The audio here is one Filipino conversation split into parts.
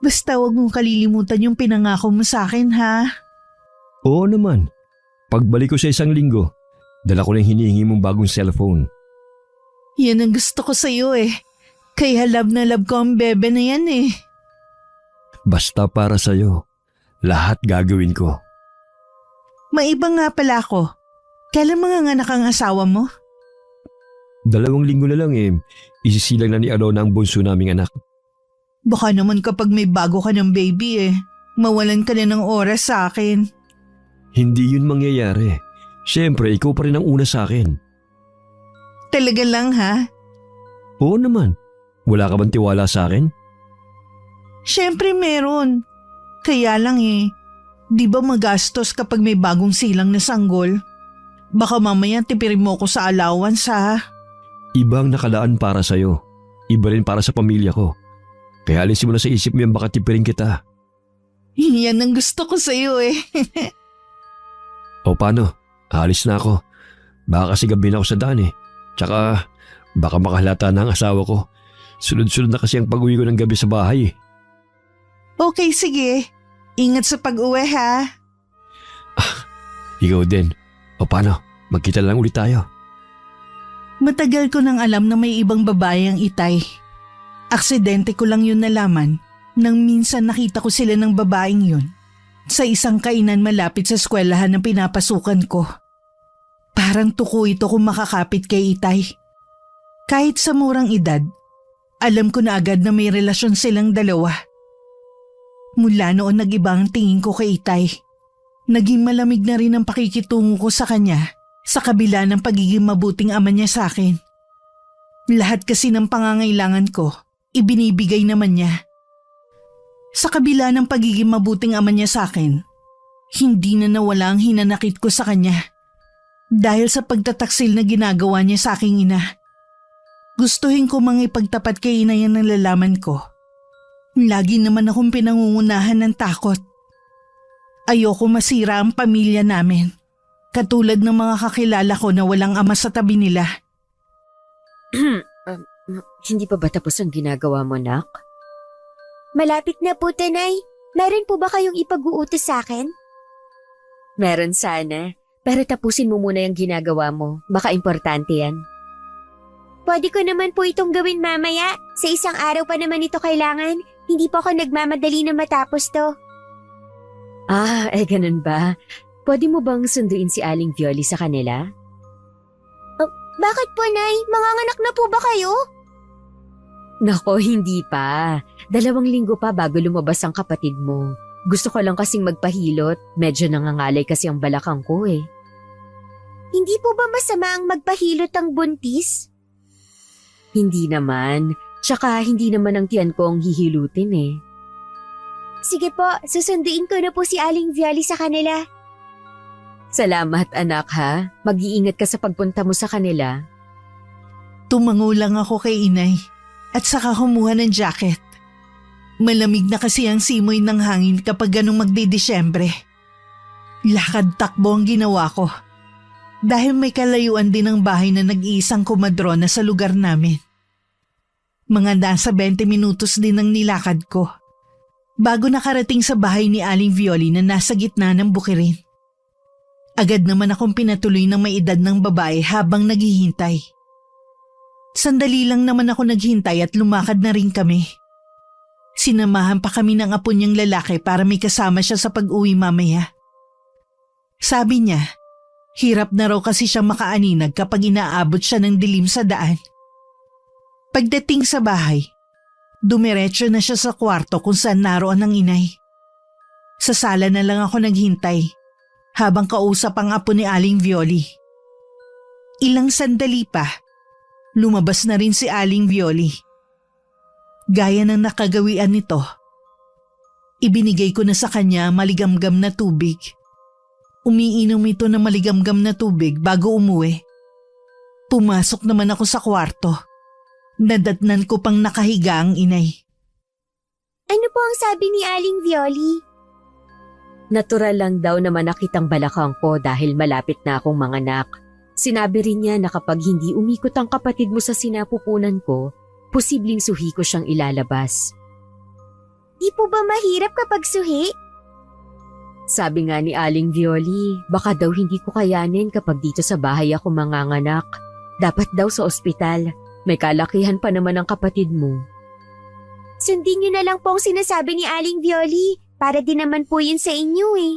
Basta wag mong kalilimutan yung pinangako mo sa akin, ha? Oo naman. Pagbalik ko sa 1 linggo, dala ko lang hinihingi mong bagong cellphone. Yan ang gusto ko sa'yo eh. Kaya love na love ko ang bebe na yan eh. Basta para sa'yo, lahat gagawin ko. Maiba nga pala ako. Kailan mga anak ang asawa mo? 2 linggo na lang isisilang na ni Alona ang bunso naming anak. Baka naman kapag may bago ka ng baby mawalan ka na ng oras sa akin. Hindi yun mangyayari. Siyempre, ikaw pa rin ang una sa akin. Talaga lang ha? Oo naman. Wala ka bang tiwala sa akin? Siyempre meron. Kaya lang di ba magastos kapag may bagong silang na sanggol? Baka mamaya tipirin mo ko sa allowance ha? Ibang nakalaan para sa'yo. Iba rin para sa pamilya ko. Kaya alisin mo na sa isip mo yan baka tipirin kita. Yan ang gusto ko sa'yo O paano? Aalis na ako. Baka kasi gabi na ako sa daan Tsaka baka makahalata na ang asawa ko. Sunod-sunod na kasi ang pag-uwi ko ng gabi sa bahay Okay, sige. Ingat sa pag-uwi ha? Ikaw din. O paano? Magkita lang ulit tayo. Matagal ko nang alam na may ibang babae ang Itay. Aksidente ko lang yun nalaman nang minsan nakita ko sila ng babaeng yun sa isang kainan malapit sa eskwelahan na pinapasukan ko. Parang tuko ito kung makakapit kay Itay. Kahit sa murang edad, alam ko na agad na may relasyon silang dalawa. Mula noon nag-iba ang tingin ko kay Itay. Naging malamig na rin ang pakikitungo ko sa kanya sa kabila ng pagiging mabuting ama niya sa akin. Lahat kasi ng pangangailangan ko, ibinibigay naman niya. Sa kabila ng pagiging mabuting ama niya sa akin, hindi na nawala ang hinanakit ko sa kanya. Dahil sa pagtataksil na ginagawa niya sa aking ina. Gustuhin ko mga ipagtapat kay ina yan ng lalaman ko. Lagi naman akong pinangungunahan ng takot. Ayoko masira ang pamilya namin. Katulad ng mga kakilala ko na walang ama sa tabi nila. Hindi pa ba tapos ang ginagawa mo, nak? Malapit na po, Tanay. Meron po ba kayong ipag-uutos sa akin? Meron sana. Pero tapusin mo muna yung ginagawa mo. Baka importante yan. Pwede ko naman po itong gawin mamaya. Sa isang araw pa naman ito kailangan. Hindi po ako nagmamadali na matapos to. Ganun ba? Pwede mo bang sunduin si Aling Violi sa kanila? Bakit po, Nay? Manganganak na po ba kayo? Nako, hindi pa. 2 linggo pa bago lumabas ang kapatid mo. Gusto ko lang kasing magpahilot. Medyo nangangalay kasi ang balakang ko Hindi po ba masama ang magpahilot ang buntis? Hindi naman. Tsaka hindi naman ang tiyan ko ang hihilutin Sige po, susunduin ko na po si Aling Violi sa kanila. Salamat anak ha. Mag-iingat ka sa pagpunta mo sa kanila. Tumango lang ako kay inay at saka kumuha ng jacket. Malamig na kasi ang simoy ng hangin kapag ganong magdidisyembre. Lakad takbo ang ginawa ko. Dahil may kalayuan din ang bahay na nag-iisang kumadrona sa lugar namin. Mga nasa 20 minutos din ang nilakad ko. Bago nakarating sa bahay ni Aling Violi na nasa gitna ng bukirin. Agad naman akong pinatuloy ng may edad ng babae habang naghihintay. Sandali lang naman ako naghintay at lumakad na rin kami. Sinamahan pa kami ng apo niyang lalaki para may kasama siya sa pag-uwi mamaya. Sabi niya, hirap na raw kasi siyang makaaninag kapag inaabot siya ng dilim sa daan. Pagdating sa bahay, dumiretso na siya sa kwarto kung saan naroon ang inay. Sa sala na lang ako naghintay habang kausap ang apo ni Aling Violi. Ilang sandali pa, lumabas na rin si Aling Violi. Gaya ng nakagawian nito, ibinigay ko na sa kanya maligamgam na tubig. Umiinom ito ng maligamgam na tubig bago umuwi. Pumasok naman ako sa kwarto. Nadatnan ko pang nakahiga ang inay. Ano po ang sabi ni Aling Violi? Natural lang daw na manakit ang balakang ko dahil malapit na akong manganak. Sinabi rin niya na kapag hindi umikot ang kapatid mo sa sinapupunan ko, posibleng suhi ko siyang ilalabas. Di po ba mahirap kapag suhi? Sabi nga ni Aling Violi, baka daw hindi ko kayanin kapag dito sa bahay ako manganganak. Dapat daw sa ospital. May kalakihan pa naman ang kapatid mo. Sundin niyo na lang po ang sinasabi ni Aling Violi. Para din naman po yun sa inyo eh.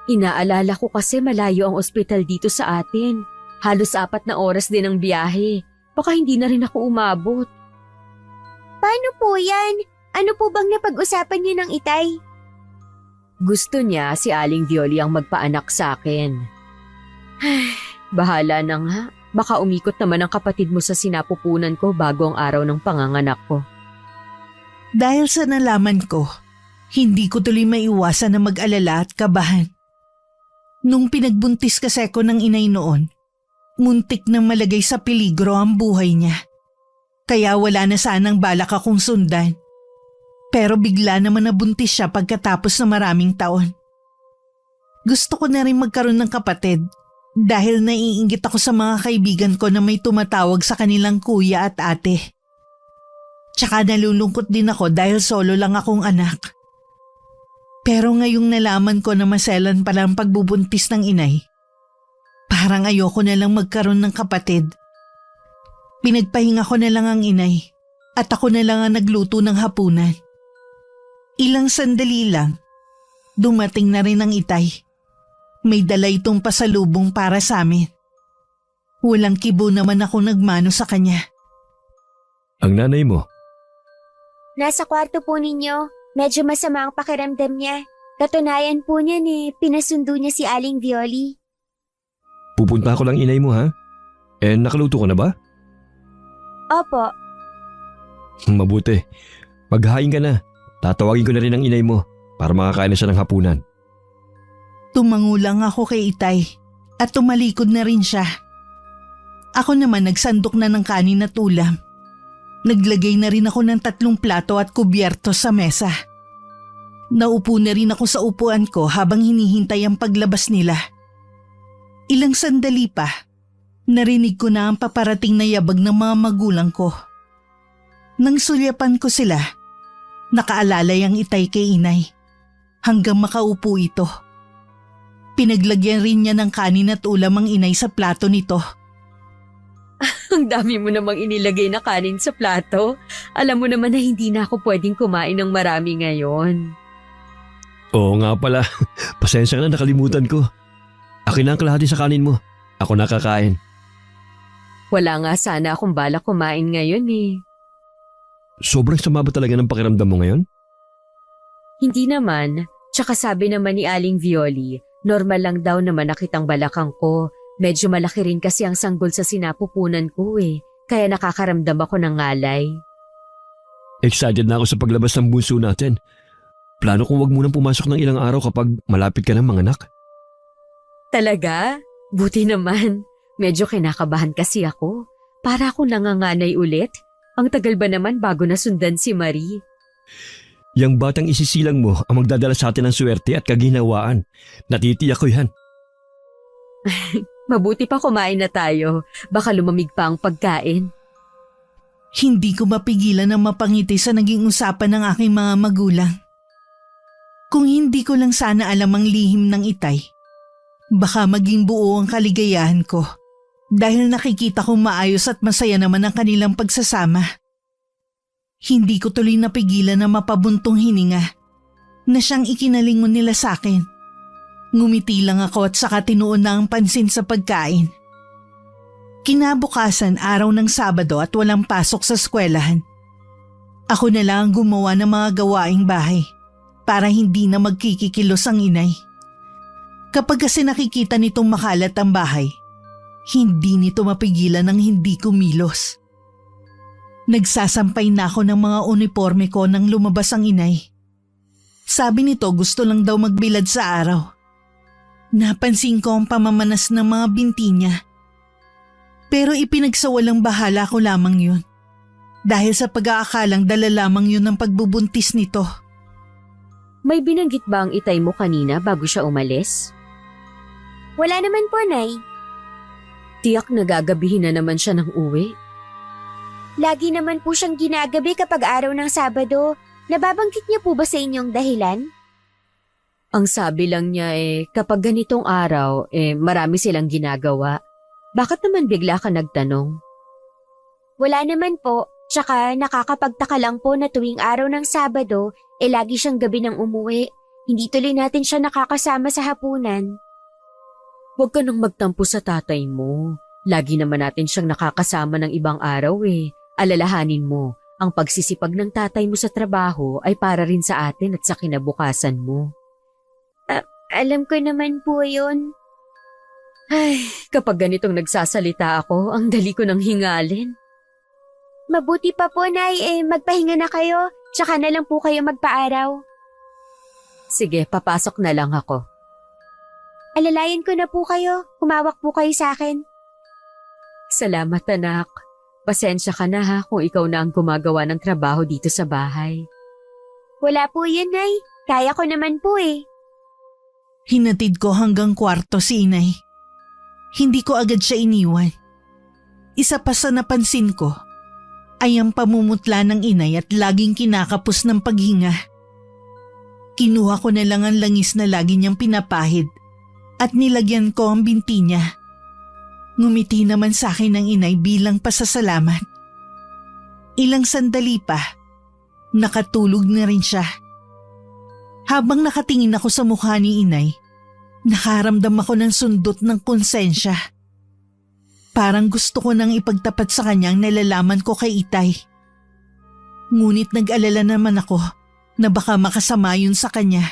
Inaalala ko kasi malayo ang ospital dito sa atin. Halos 4 na oras din ang biyahe. Baka hindi na rin ako umabot. Paano po yan? Ano po bang napag-usapan niyo ng itay? Gusto niya si Aling Violi ang magpaanak sa akin. Bahala na nga. Baka umikot naman ang kapatid mo sa sinapupunan ko bago ang araw ng panganganak ko. Dahil sa nalaman ko, hindi ko tuloy maiwasan na mag-alala at kabahan. Nung pinagbuntis kasi ako ng inay noon, muntik na malagay sa peligro ang buhay niya. Kaya wala na sanang balak akong sundan. Pero bigla naman nabuntis siya pagkatapos ng maraming taon. Gusto ko na rin magkaroon ng kapatid dahil naiinggit ako sa mga kaibigan ko na may tumatawag sa kanilang kuya at ate. Tsaka nalulungkot din ako dahil solo lang akong anak. Pero ngayong nalaman ko na maselan pala ang pagbubuntis ng inay, parang ayoko na lang magkaroon ng kapatid. Pinagpahinga ko na lang ang inay at ako na lang ang nagluto ng hapunan. Ilang sandali lang, dumating na rin ang itay. May dala itong pasalubong para sa amin. Walang kibo naman ako nagmano sa kanya. Ang nanay mo? Nasa kwarto po ninyo. Medyo masama ang pakiramdam niya. Katunayan po niyan pinasundo niya si Aling Violi. Pupunta ko lang inay mo ha? Nakaluto ko na ba? Opo. Mabuti. Maghain ka na. Tatawagin ko na rin ang inay mo para makakain na siya ng hapunan. Tumango lang ako kay itay at tumalikod na rin siya. Ako naman nagsandok na ng kanin at ulam. Naglagay na rin ako ng 3 plato at kubyerto sa mesa. Naupo na rin ako sa upuan ko habang hinihintay ang paglabas nila. Ilang sandali pa, narinig ko na ang paparating na yabag ng mga magulang ko. Nang sulyapan ko sila, nakaalalay ang itay kay inay hanggang makaupo ito. Pinaglagyan rin niya ng kanin at ulam ang inay sa plato nito. Ang dami mo namang inilagay na kanin sa plato. Alam mo naman na hindi na ako pwedeng kumain ng marami ngayon. Oo nga pala. Pasensya ka na, nakalimutan ko. Akin na ang kalahati sa kanin mo. Ako nakakain. Wala nga sana akong balak kumain ngayon eh. Sobrang sama ba talaga ng pakiramdam mo ngayon? Hindi naman. Tsaka sabi naman ni Aling Violi, normal lang daw na manakit ang balakang ko. Medyo malaki rin kasi ang sanggol sa sinapupunan ko eh. Kaya nakakaramdam ako ng ngalay. Excited na ako sa paglabas ng bunso natin. Plano kong wag munang pumasok ng ilang araw kapag malapit ka ng manganak. Talaga? Buti naman. Medyo kinakabahan kasi ako. Para akong nanganganay ulit. Ang tagal ba naman bago nasundan si Marie? Yang batang isisilang mo ang magdadala sa atin ng swerte at kaginawaan. Natitiyak ko yan. Mabuti pa kumain na tayo. Baka lumamig pa ang pagkain. Hindi ko mapigilan na mapangiti sa naging usapan ng aking mga magulang. Kung hindi ko lang sana alam ang lihim ng itay, baka maging buo ang kaligayahan ko dahil nakikita kong maayos at masaya naman ang kanilang pagsasama. Hindi ko tuloy napigilan na mapabuntong hininga na siyang ikinalingon nila sa akin. Ngumiti lang ako at saka tinuon na ang pansin sa pagkain. Kinabukasan araw ng Sabado at walang pasok sa eskwelahan. Ako na lang ang gumawa ng mga gawaing bahay para hindi na magkikikilos ang inay. Kapag kasi nakikita nitong makalat ang bahay, hindi nito mapigilan ng hindi kumilos. Nagsasampay na ako ng mga uniforme ko nang lumabas ang inay. Sabi nito gusto lang daw magbilad sa araw. Napansin ko ang pamamanas ng mga binti niya. Pero ipinagsawalang bahala ko lamang yun. Dahil sa pag-aakalang dala lamang yun ng pagbubuntis nito. May binanggit ba ang itay mo kanina bago siya umalis? Wala naman po, Nay. Tiyak nagagabihin na naman siya ng uwi. Lagi naman po siyang ginagabi kapag araw ng Sabado. Nababanggit niya po ba sa inyong dahilan? Ang sabi lang niya kapag ganitong araw marami silang ginagawa. Bakit naman bigla ka nagtanong? Wala naman po. Tsaka nakakapagtaka lang po na tuwing araw ng Sabado, lagi siyang gabi nang umuwi. Hindi tuloy natin siya nakakasama sa hapunan. Huwag ka nang magtampo sa tatay mo. Lagi naman natin siyang nakakasama ng ibang araw Alalahanin mo, ang pagsisipag ng tatay mo sa trabaho ay para rin sa atin at sa kinabukasan mo. Alam ko naman po yun. Ay, kapag ganitong nagsasalita ako, ang dali ko nang hingalin. Mabuti pa po, Nay, magpahinga na kayo. Tsaka na lang po kayo magpaaraw. Sige, papasok na lang ako. Alalayan ko na po kayo. Kumawak po kayo sa akin. Salamat anak. Pasensya ka na ha kung ikaw na ang gumagawa ng trabaho dito sa bahay. Wala po yun, Nay. Kaya ko naman po Hinatid ko hanggang kwarto si inay. Hindi ko agad siya iniwan. Isa pa sa napansin ko ay ang pamumutla ng inay at laging kinakapos ng paghinga. Kinuha ko na lang ang langis na lagi niyang pinapahid at nilagyan ko ang binti niya. Ngumiti naman sa akin ng inay bilang pasasalamat. Ilang sandali pa, nakatulog na rin siya. Habang nakatingin ako sa mukha ni inay, nakaramdam ako ng sundot ng konsensya. Parang gusto ko nang ipagtapat sa kanyang nalalaman ko kay Itay. Ngunit nag-alala naman ako na baka makasama yun sa kanya.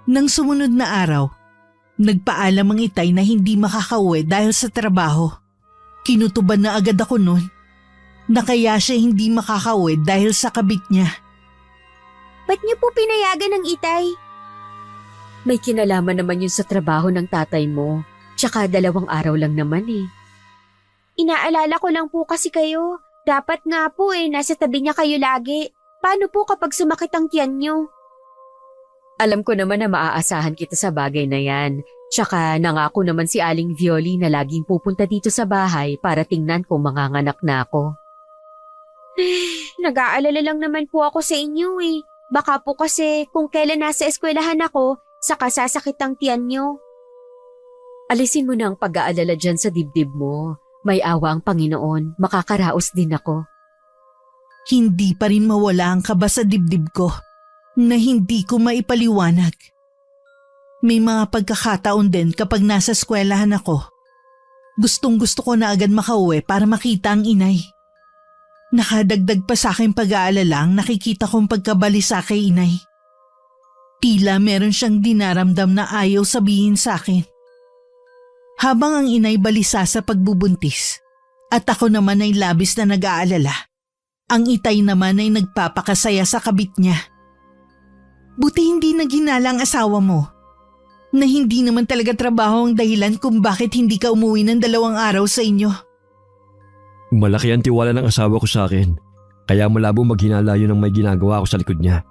Nang sumunod na araw, nagpaalam ang Itay na hindi makakauwi dahil sa trabaho. Kinutuban na agad ako nun na kaya siya hindi makakauwi dahil sa kabit niya. Ba't niyo po pinayagan ng Itay? May kinalaman naman yun sa trabaho ng tatay mo. Tsaka 2 araw lang naman Inaalala ko lang po kasi kayo. Dapat nga po nasa tabi niya kayo lagi. Paano po kapag sumakit ang tiyan niyo? Alam ko naman na maaasahan kita sa bagay na yan. Tsaka nangako naman si Aling Violi na laging pupunta dito sa bahay para tingnan kung manganganak na ako. Nag-aalala lang naman po ako sa inyo Baka po kasi kung kailan nasa eskwelahan ako, saka sasakit ang tiyan niyo. Alisin mo na ang pag-aalala dyan sa dibdib mo. May awa ang Panginoon, makakaraos din ako. Hindi pa rin mawala ang kaba sa dibdib ko na hindi ko maipaliwanag. May mga pagkakataon din kapag nasa eskwelahan ako. Gustong-gusto ko na agad makauwi para makita ang inay. Nakadagdag pa sa aking pag-aalala ang nakikita kong pagkabalisa kay inay. Tila meron siyang dinaramdam na ayaw sabihin sa akin. Habang ang inay balisa sa pagbubuntis at ako naman ay labis na nag-aalala, ang Itay naman ay nagpapakasaya sa kabit niya. Buti hindi naginala ang asawa mo, na hindi naman talaga trabaho ang dahilan kung bakit hindi ka umuwi ng 2 araw sa inyo. Malaki ang tiwala ng asawa ko sa akin. Kaya malabo maghinala yun ang may ginagawa ko sa likod niya.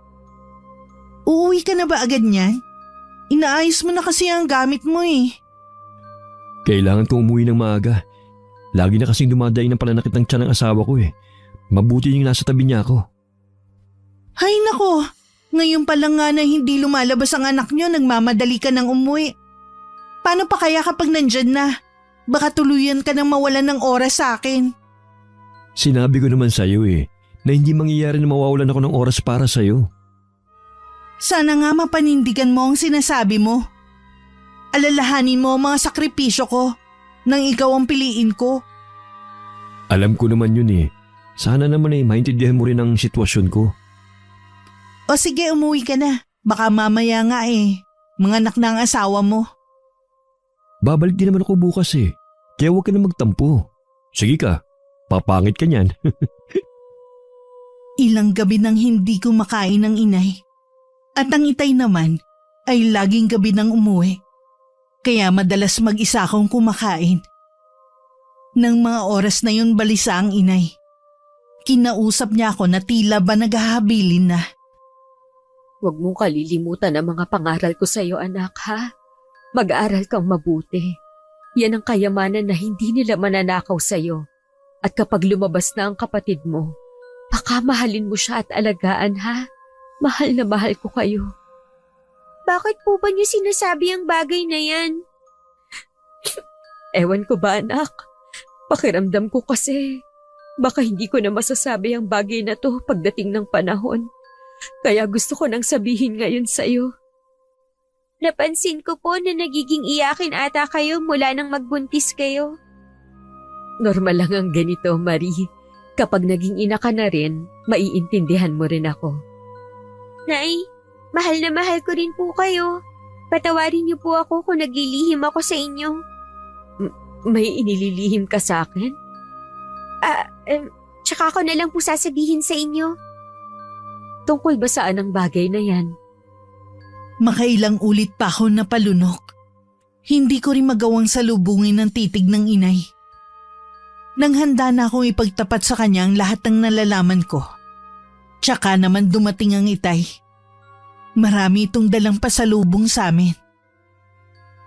Uuwi ka na ba agad niyan? Inaayos mo na kasi ang gamit mo Kailangan kong umuwi ng maaga. Lagi na kasing dumadaing ng pananakit ng tiyan ng asawa ko Mabuti yung nasa tabi niya ako. Hay nako, ngayon pa lang nga na hindi lumalabas ang anak niyo, nagmamadali ka ng umuwi. Paano pa kaya kapag nandyan na? Baka tuluyan ka nang mawalan ng oras sa akin. Sinabi ko naman sa'yo na hindi mangyayari na mawawalan ako ng oras para sa'yo. Sana nga mapanindigan mo ang sinasabi mo. Alalahanin mo ang mga sakripisyo ko nang ikaw ang piliin ko. Alam ko naman yun Sana naman maintindihan mo rin ang sitwasyon ko. O sige, umuwi ka na. Baka mamaya nga mga anak na ang asawa mo. Babalik din naman ako bukas Kaya huwag ka na magtampo. Sige ka, papangit ka niyan. Ilang gabi nang hindi kumakain ng inay. At ang Itay naman ay laging gabi nang umuwi. Kaya madalas mag-isa akong kumakain. Nang mga oras na yun balisa ang inay. Kinausap niya ako na tila ba naghahabilin na. Huwag mong kalilimutan ang mga pangaral ko sa iyo, anak, ha? Mag-aaral kang mabuti. Yan ang kayamanan na hindi nila mananakaw sa iyo. At kapag lumabas na ang kapatid mo, Baka mahalin mo siya at alagaan, ha? Mahal na mahal ko kayo. Bakit po ba niyo sinasabi ang bagay na yan? Ewan ko ba, anak? Pakiramdam ko kasi baka hindi ko na masasabi ang bagay na to pagdating ng panahon. Kaya gusto ko nang sabihin ngayon sa'yo. Napansin ko po na nagiging iyakin ata kayo mula nang magbuntis kayo. Normal lang ang ganito, Marie. Kapag naging ina ka na rin, maiintindihan mo rin ako. Nay, mahal na mahal ko rin po kayo. Patawarin niyo po ako kung naglilihim ako sa inyo. May inililihim ka sa akin? Tsaka ako na lang po sasabihin sa inyo. Tungkol ba saan ang bagay na yan? Makailang ulit pa ako napalunok. Hindi ko rin magawang salubungin ng titig ng inay. Nang handa na akong ipagtapat sa kanya ang lahat ng nalalaman ko. Tsaka naman dumating ang itay. Marami itong dalang pasalubong sa amin.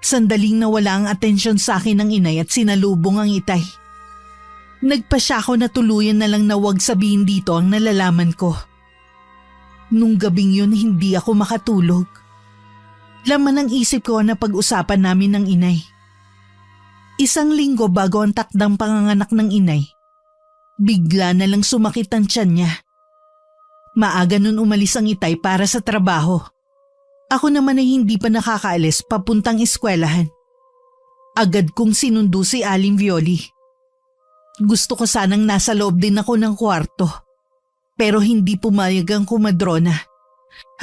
Sandaling nawala ang atensyon sa akin ng inay at sinalubong ang itay. Nagpa siya ako na tuluyan na lang na huwag sabihin dito ang nalalaman ko. Nung gabing yun hindi ako makatulog. Laman ang isip ko na pag-usapan namin ng inay. Isang linggo bago ang takdang panganganak ng inay, bigla na lang sumakit ang tiyan niya. Maaga nun umalis ang itay para sa trabaho. Ako naman ay hindi pa nakakaalis papuntang eskwelahan. Agad kong sinundo si Aling Violi. Gusto ko sanang nasa loob din ako ng kwarto. Pero hindi pumayag ang kumadrona.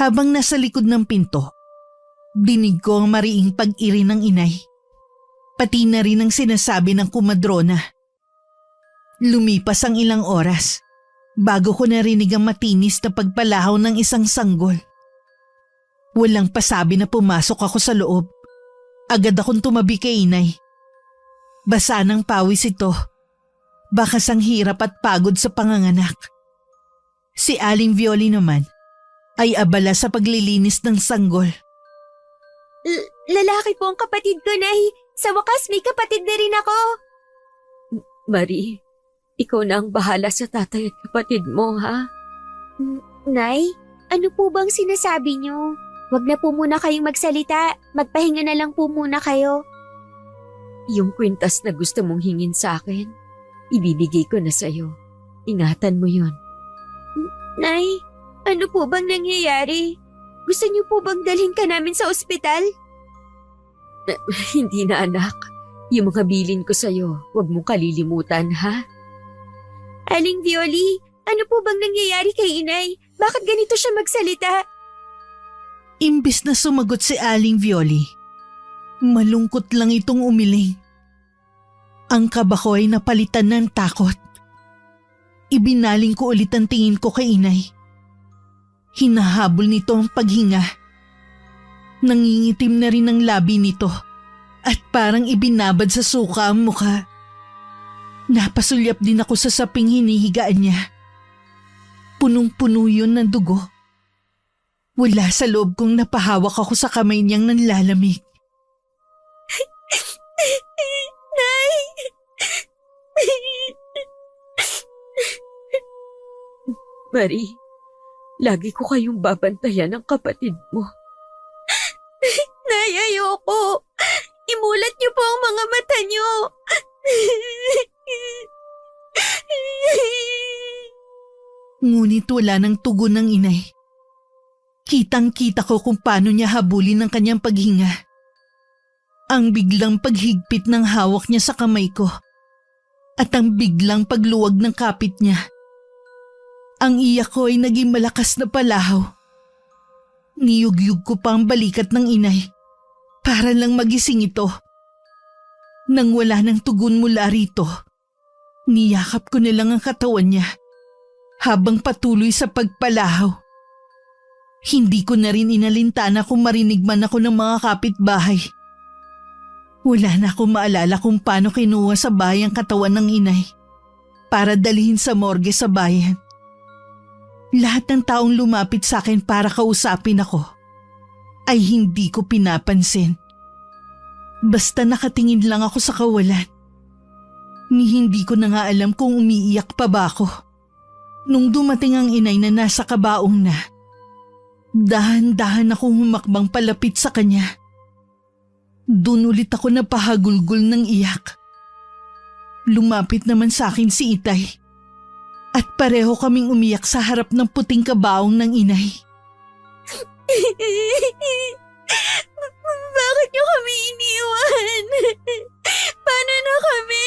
Habang nasa likod ng pinto, dinig ko ang mariing pag-iri ng inay. Pati na rin ang sinasabi ng kumadrona. Lumipas ang ilang oras bago ko narinig ang matinis na pagpalahaw ng isang sanggol. Walang pasabi na pumasok ako sa loob. Agad akong tumabi kay inay. Basa ng pawis ito. Bakas ang hirap at pagod sa panganganak. Si Aling Violi naman ay abala sa paglilinis ng sanggol. Lalaki po ang kapatid ko, Nay. Sa wakas, may kapatid na rin ako. Marie, ikaw na ang bahala sa tatay at kapatid mo, ha? Nay, ano po bang sinasabi niyo? Wag na po muna kayong magsalita. Magpahinga na lang po muna kayo. Yung kwintas na gusto mong hingin sa akin, ibibigay ko na sa'yo. Ingatan mo yun. Nay, ano po bang nangyayari? Gusto niyo po bang dalhin ka namin sa ospital? Hindi na, anak. Yung mga bilin ko sa'yo, huwag mong kalilimutan, ha? Aling Violi, ano po bang nangyayari kay inay? Bakit ganito siya magsalita? Imbis na sumagot si Aling Violi, malungkot lang itong umiling. Ang kaba ko ay napalitan ng takot. Ibinaling ko ulit ang tingin ko kay inay. Hinahabol nito ang paghinga. Nangingitim na rin ang labi nito at parang ibinabad sa suka ang mukha. Napasulyap din ako sa saping hinihigaan niya. Punong-puno yun ng dugo. Wala sa loob kong napahawak ako sa kamay niyang nanlalamig. Nay! Marie, lagi ko kayong babantayan ng kapatid mo. Nay, ayoko. Imulat niyo po ang mga mata niyo. Ngunit wala ng tugon ng inay. Kitang-kita ko kung paano niya habulin ang kanyang paghinga. Ang biglang paghigpit ng hawak niya sa kamay ko at ang biglang pagluwag ng kapit niya. Ang iyak ko ay naging malakas na palahaw. Niyugyug ko pa ang balikat ng inay para lang magising ito. Nang wala ng tugon mula rito, niyakap ko na lang ang katawan niya habang patuloy sa pagpalahaw. Hindi ko na rin inalintana kung marinig man ako ng mga kapitbahay. Wala na akong maalala kung paano kinuha sa bahay ang katawan ng inay para dalhin sa morgue sa bayan. Lahat ng taong lumapit sa akin para kausapin ako ay hindi ko pinapansin. Basta nakatingin lang ako sa kawalan. Ni hindi ko na nga alam kung umiiyak pa ba ako Nung dumating ang inay na nasa kabaong na, dahan-dahan akong humakbang palapit sa kanya. Doon ulit ako napahagulgol ng iyak. Lumapit naman sa akin si Itay. At pareho kaming umiyak sa harap ng puting kabaong ng inay. Bakit niyo kami iniwan? Paano na kami?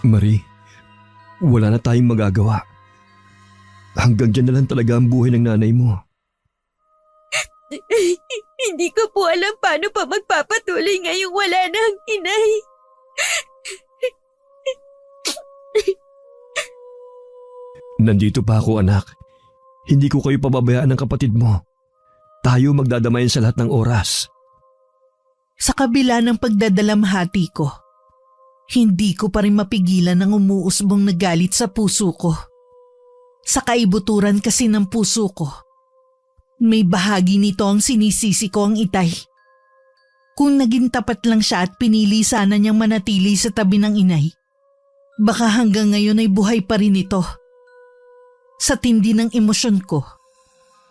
Marie, wala na tayong magagawa. Hanggang dyan na lang talaga ang buhay ng nanay mo. Hindi ko po alam paano pa magpapatuloy ngayong wala na ang inay. Nandito pa ako, anak. Hindi ko kayo pababayaan ng kapatid mo. Tayo magdadamayan sa lahat ng oras. Sa kabila ng pagdadalamhati ko, hindi ko pa rin mapigilan ang umuusbong na galit sa puso ko. Sa kaibuturan kasi ng puso ko, may bahagi nito ang sinisisi ko ang Itay. Kung naging tapat lang siya at pinili sana niyang manatili sa tabi ng inay, baka hanggang ngayon ay buhay pa rin ito. Sa tindi ng emosyon ko,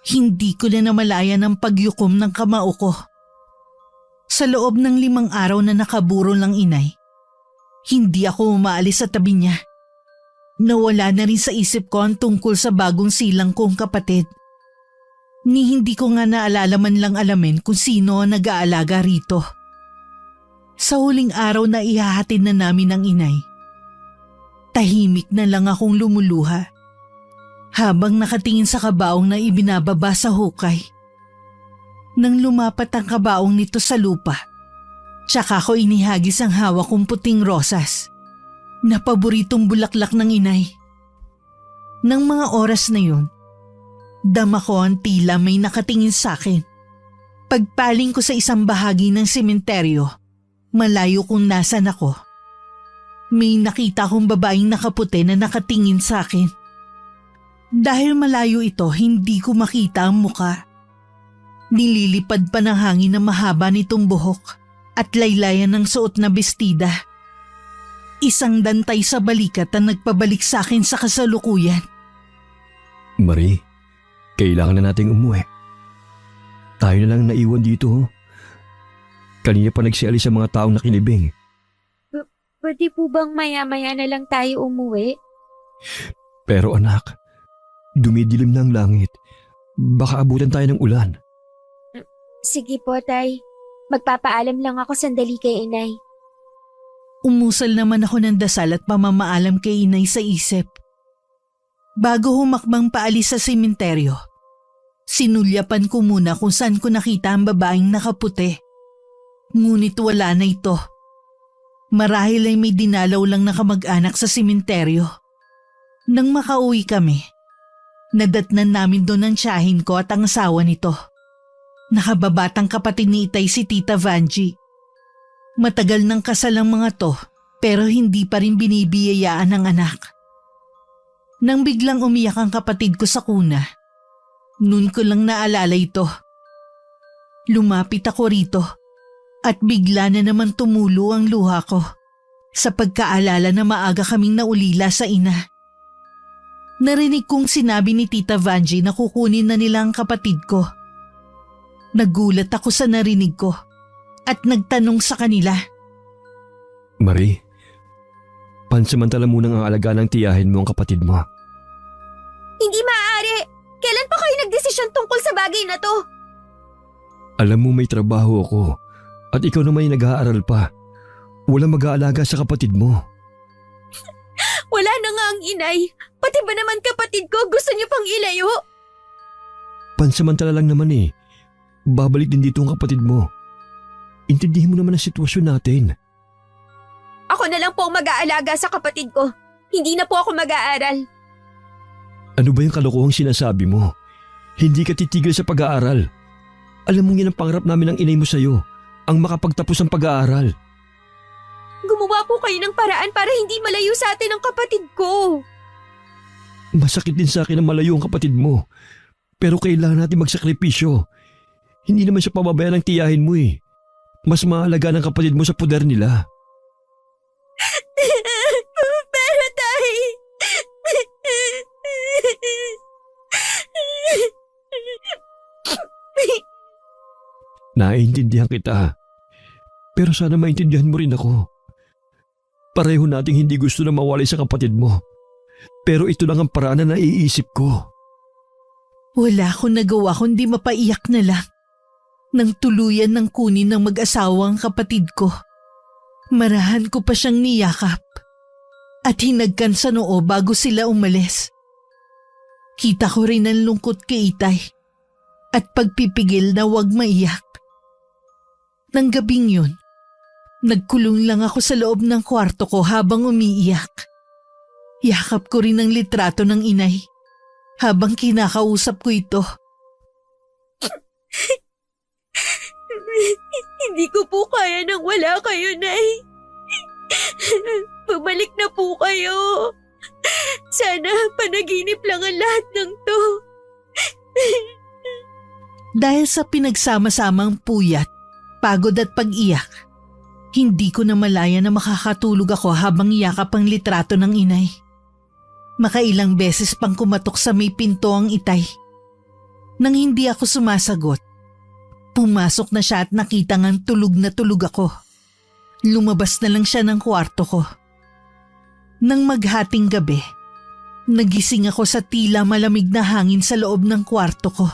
hindi ko na namalayan ang pagyukom ng kamao ko. Sa loob ng 5 araw na nakaburo ng inay, hindi ako umaalis sa tabi niya. Nawala na rin sa isip ko ang tungkol sa bagong silang kong kapatid. Ni hindi ko nga naalala man lang alamin kung sino ang nag-aalaga rito. Sa huling araw na ihahatid na namin ng inay, tahimik na lang akong lumuluha habang nakatingin sa kabaong na ibinababa sa hukay. Nang lumapat ang kabaong nito sa lupa, tsaka ko inihagis ang hawak kong puting rosas na paboritong bulaklak ng inay. Nang mga oras na yun, dama ko ang tila may nakatingin sa akin. Pagpaling ko sa isang bahagi ng sementeryo, malayo kung nasan ako, may nakita kong babaeng nakaputi na nakatingin sa akin. Dahil malayo ito, hindi ko makita ang muka. Nililipad pa ng hangin na mahaba nitong buhok at laylayan ng suot na bestida. Isang dantay sa balikat ang nagpabalik sa akin sa kasalukuyan. Marie, kailangan na nating umuwi. Tayo na lang naiwan dito. Kanina pa nagsialis sa mga taong nakilibing. Pwede po bang maya-maya na lang tayo umuwi? Pero anak, dumidilim na ang langit. Baka abutan tayo ng ulan. Sige po, Tay. Magpapaalam lang ako sandali kay inay. Umusal naman ako ng dasal at pamamaalam kay inay sa isip. Bago humakbang paalis sa sementeryo, sinulyapan ko muna kung saan ko nakita ang babaeng nakaputi. Ngunit wala na ito. Marahil ay may dinalaw lang na kamag-anak sa sementeryo. Nang makauwi kami, nadatnan namin doon ang tiyahin ko at ang asawa nito. Nakababatang kapatid ni Itay si Tita Vanji. Matagal nang kasal ang mga to pero hindi pa rin binibiyayaan ng anak. Nang biglang umiyak ang kapatid ko sa kuna, noon ko lang naalala ito. Lumapit ako rito at bigla na naman tumulo ang luha ko sa pagkaalala na maaga kaming naulila sa ina. Narinig kong sinabi ni Tita Vanji na kukunin na nila ang kapatid ko. Nagulat ako sa narinig ko at nagtanong sa kanila. Marie, pansamantala munang aalagaan ng tiyahin mo ang kapatid mo. Hindi maaari! Kailan pa kayo nagdesisyon tungkol sa bagay na to? Alam mo may trabaho ako at ikaw naman ay nag-aaral pa. Walang mag-aalaga sa kapatid mo. Wala na nga ang inay. Pati ba naman kapatid ko gusto niyo pang ilayo? Pansamantala lang naman eh. Babalik din dito ang kapatid mo. Intindihin mo naman ang sitwasyon natin. Ako na lang po ang mag-aalaga sa kapatid ko. Hindi na po ako mag-aaral. Ano ba yung kalokohang sinasabi mo? Hindi ka titigil sa pag-aaral. Alam mo yan ang pangarap namin ng inay mo sa'yo, ang makapagtapos ng pag-aaral. Gumawa po kayo ng paraan para hindi malayo sa atin ang kapatid ko. Masakit din sa akin na malayo ang kapatid mo. Pero kailangan natin magsakripisyo. Hindi naman siya pababayaan ng tiyahin mo eh. Mas mahalaga ng kapatid mo sa puder nila. Pero tay... Naiintindihan kita. Pero sana maintindihan mo rin ako. Pareho nating hindi gusto na mawalay sa kapatid mo. Pero ito lang ang paraan na naiisip ko. Wala akong nagawa kundi mapaiyak na lang. Nang tuluyan ng kunin ng mag-asawa ang kapatid ko. Marahan ko pa siyang niyakap. At hinagkan sa noo bago sila umalis. Kita ko rin ang lungkot kay Itay. At pagpipigil na huwag maiyak. Nang gabing yun, nagkulong lang ako sa loob ng kwarto ko habang umiiyak. Yakap ko rin ang litrato ng inay habang kinakausap ko ito. Hindi ko po kaya nang wala kayo, Nay. Bumalik na po kayo. Sana panaginip lang ang lahat ng to. Dahil sa pinagsama-samang puyat, pagod at pag-iyak, hindi ko na malaya na makakatulog ako habang yakap ang litrato ng inay. Makailang beses pang kumatok sa may pinto ang Itay. Nang hindi ako sumasagot, pumasok na siya at nakita ngang tulog na tulog ako. Lumabas na lang siya ng kwarto ko. Nang maghating gabi, nagising ako sa tila malamig na hangin sa loob ng kwarto ko.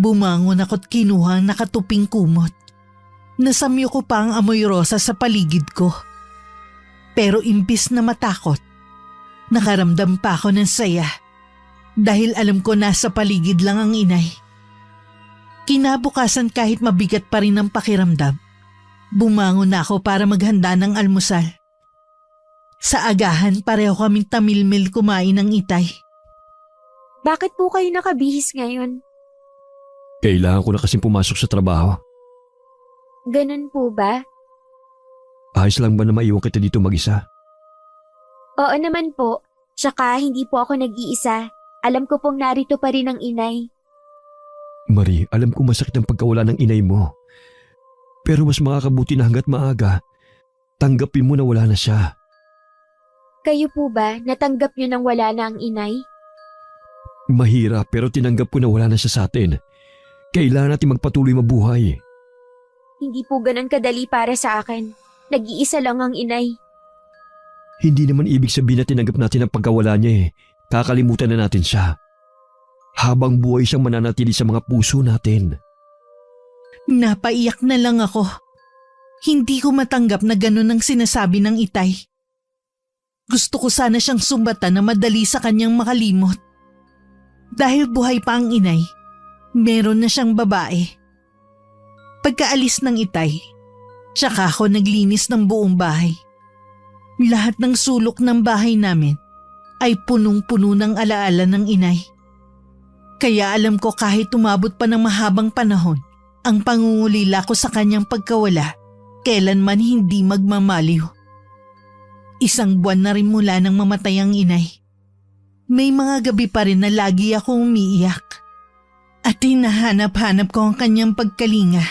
Bumangon ako't kinuha ang nakatuping kumot. Nasamyo ko pa ang amoy rosa sa paligid ko. Pero imbis na matakot, nakaramdam pa ako ng saya dahil alam ko nasa paligid lang ang inay. Kinabukasan kahit mabigat pa rin ang pakiramdam, bumangon na ako para maghanda ng almusal. Sa agahan pareho kaming tamilmil kumain ng Itay. Bakit po kayo nakabihis ngayon? Kailangan ko na kasing pumasok sa trabaho. Ganun po ba? Ayos lang ba na maiwan kita dito mag-isa? Oo naman po. Tsaka hindi po ako nag-iisa. Alam ko pong narito pa rin ang inay. Marie, alam ko masakit ang pagkawala ng inay mo. Pero mas makakabuti na hanggat maaga, tanggapin mo na wala na siya. Kayo po ba natanggap niyo nang wala na ang inay? Mahirap pero tinanggap ko na wala na siya sa atin. Kailangan natin magpatuloy mabuhay. Hindi po ganun kadali para sa akin. Nag-iisa lang ang inay. Hindi naman ibig sabihin na tinanggap natin ang pagkawala niya eh. Kakalimutan na natin siya. Habang buhay siyang mananatili sa mga puso natin. Napaiyak na lang ako. Hindi ko matanggap na ganun ang sinasabi ng Itay. Gusto ko sana siyang sumbatan na madali sa kanyang makalimot. Dahil buhay pa ang inay, meron na siyang babae. Pagkaalis ng Itay, tsaka ako naglinis ng buong bahay. Lahat ng sulok ng bahay namin ay punong-puno ng alaala ng inay. Kaya alam ko kahit umabot pa ng mahabang panahon, ang pangungulila ko sa kanyang pagkawala, kailanman hindi magmamaliw. Isang buwan na rin mula nang mamatay ang inay. May mga gabi pa rin na lagi akong umiiyak. At hinahanap-hanap ko ang kanyang pagkalinga.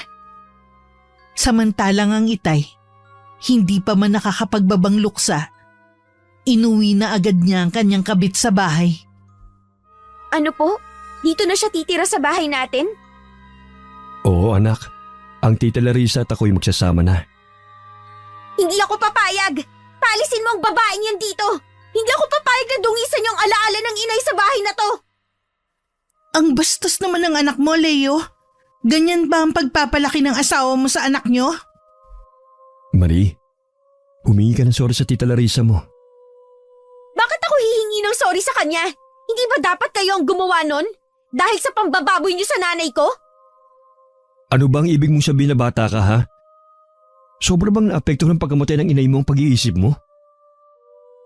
Samantalang ang Itay, hindi pa man nakakapagbabang luksa, inuwi na agad niya ang kanyang kabit sa bahay. Ano po? Dito na siya titira sa bahay natin? Oo anak, ang tita Larissa at ako'y magsasama na. Hindi ako papayag! Paalisin mo ang babaeng yan dito! Hindi ako papayag na dungisan yung alaala ng inay sa bahay na to! Ang bastos naman ng anak mo, Leo. Ganyan ba ang pagpapalaki ng asawa mo sa anak niyo? Marie, humingi ka ng sorry sa tita Larissa mo. Bakit ako hihingi ng sorry sa kanya? Hindi ba dapat kayo ang gumawa nun? Dahil sa pambababoy niyo sa nanay ko? Ano bang ibig mong sabihin na bata ka ha? Sobra bang naapektuhan ng pagkamatay ng inay mo ang pag-iisip mo?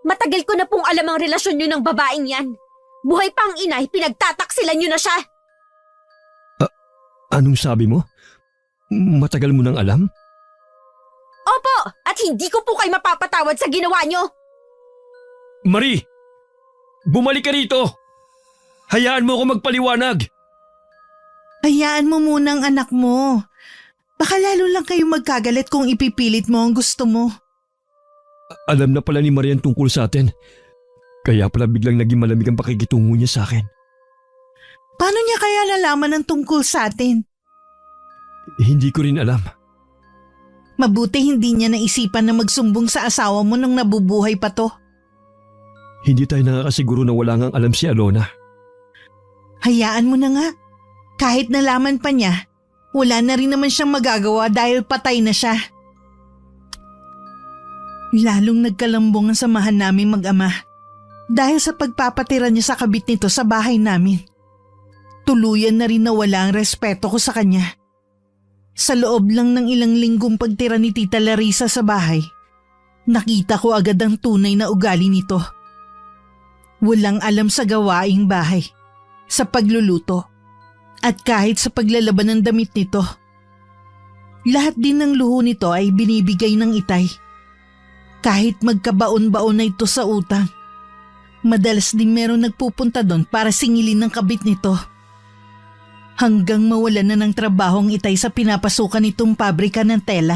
Matagal ko na pong alam ang relasyon niyo ng babaeng yan. Buhay pa ang inay, pinagtataksilan niyo na siya. Anong sabi mo? Matagal mo nang alam? Opo, at hindi ko po kayo mapapatawad sa ginawa niyo. Marie! Bumalik ka rito! Hayaan mo ako magpaliwanag! Hayaan mo muna ang anak mo. Baka lalo lang kayo magkagalit kung ipipilit mo ang gusto mo. Alam na pala ni Marian tungkol sa atin. Kaya pala biglang naging malamig ang pakikitungo niya sa akin. Paano niya kaya nalaman ang tungkol sa atin? Hindi ko rin alam. Mabuti hindi niya naisipan na magsumbong sa asawa mo nung nabubuhay pa to. Hindi tayo nakakasiguro na wala ngang alam si Alona. Hayaan mo na nga. Kahit nalaman pa niya, wala na rin naman siyang magagawa dahil patay na siya. Lalong nagkalambong ang samahan namin mag-ama dahil sa pagpapatira niya sa kabit nito sa bahay namin. Tuluyan na rin nawala ang respeto ko sa kanya. Sa loob lang ng ilang linggong pagtira ni Tita Larissa sa bahay, nakita ko agad ang tunay na ugali nito. Walang alam sa gawaing bahay, sa pagluluto, at kahit sa paglalaban ng damit nito. Lahat din ng luho nito ay binibigay ng itay. Kahit magkabaon-baon na ito sa utang, madalas din meron nagpupunta doon para singilin ng kabit nito. Hanggang mawalan na ng trabaho ang itay sa pinapasukan nitong pabrika ng tela.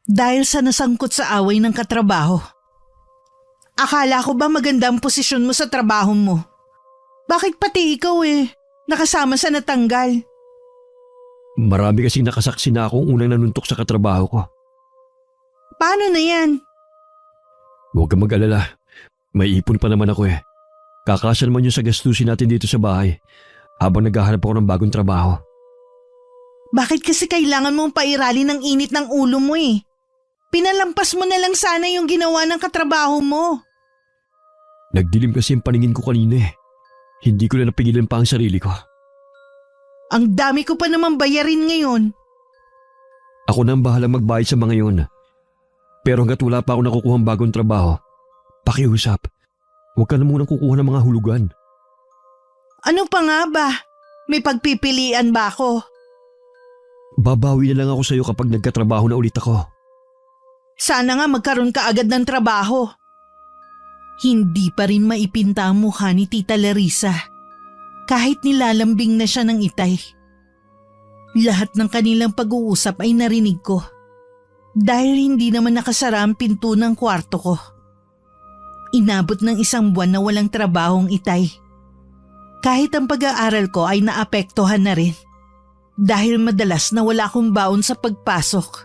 Dahil sa nasangkot sa away ng katrabaho. Akala ko ba maganda ang posisyon mo sa trabaho mo? Bakit pati ikaw nakasama sa natanggal? Marami kasing nakasaksi na akong unang nanuntok sa katrabaho ko. Paano na yan? Huwag kang mag-alala. May ipon pa naman ako Kakasal man yun sa gastusin natin dito sa bahay habang naghahanap ako ng bagong trabaho. Bakit kasi kailangan mong pairali ng init ng ulo mo Pinalampas mo na lang sana yung ginawa ng katrabaho mo. Nagdilim kasi ang paningin ko kanina Hindi ko na napigilan pa ang sarili ko. Ang dami ko pa naman bayarin ngayon. Ako na ang bahalang magbayad sa mga yun. Pero hanggat wala pa ako nakukuha ng bagong trabaho, pakiusap, huwag ka na munang kukuha ng mga hulugan. Ano pa nga ba? May pagpipilian ba ako? Babawi na lang ako sa'yo kapag nagkatrabaho na ulit ako. Sana nga magkaroon ka agad ng trabaho. Hindi pa rin maipinta ang mukha ni Tita Larissa. Kahit nilalambing na siya ng itay. Lahat ng kanilang pag-uusap ay narinig ko. Dahil hindi naman nakasara ang pinto ng kwarto ko. Inabot ng 1 buwan na walang trabahong itay. Kahit ang pag-aaral ko ay naapektuhan na rin. Dahil madalas na wala akong baon sa pagpasok.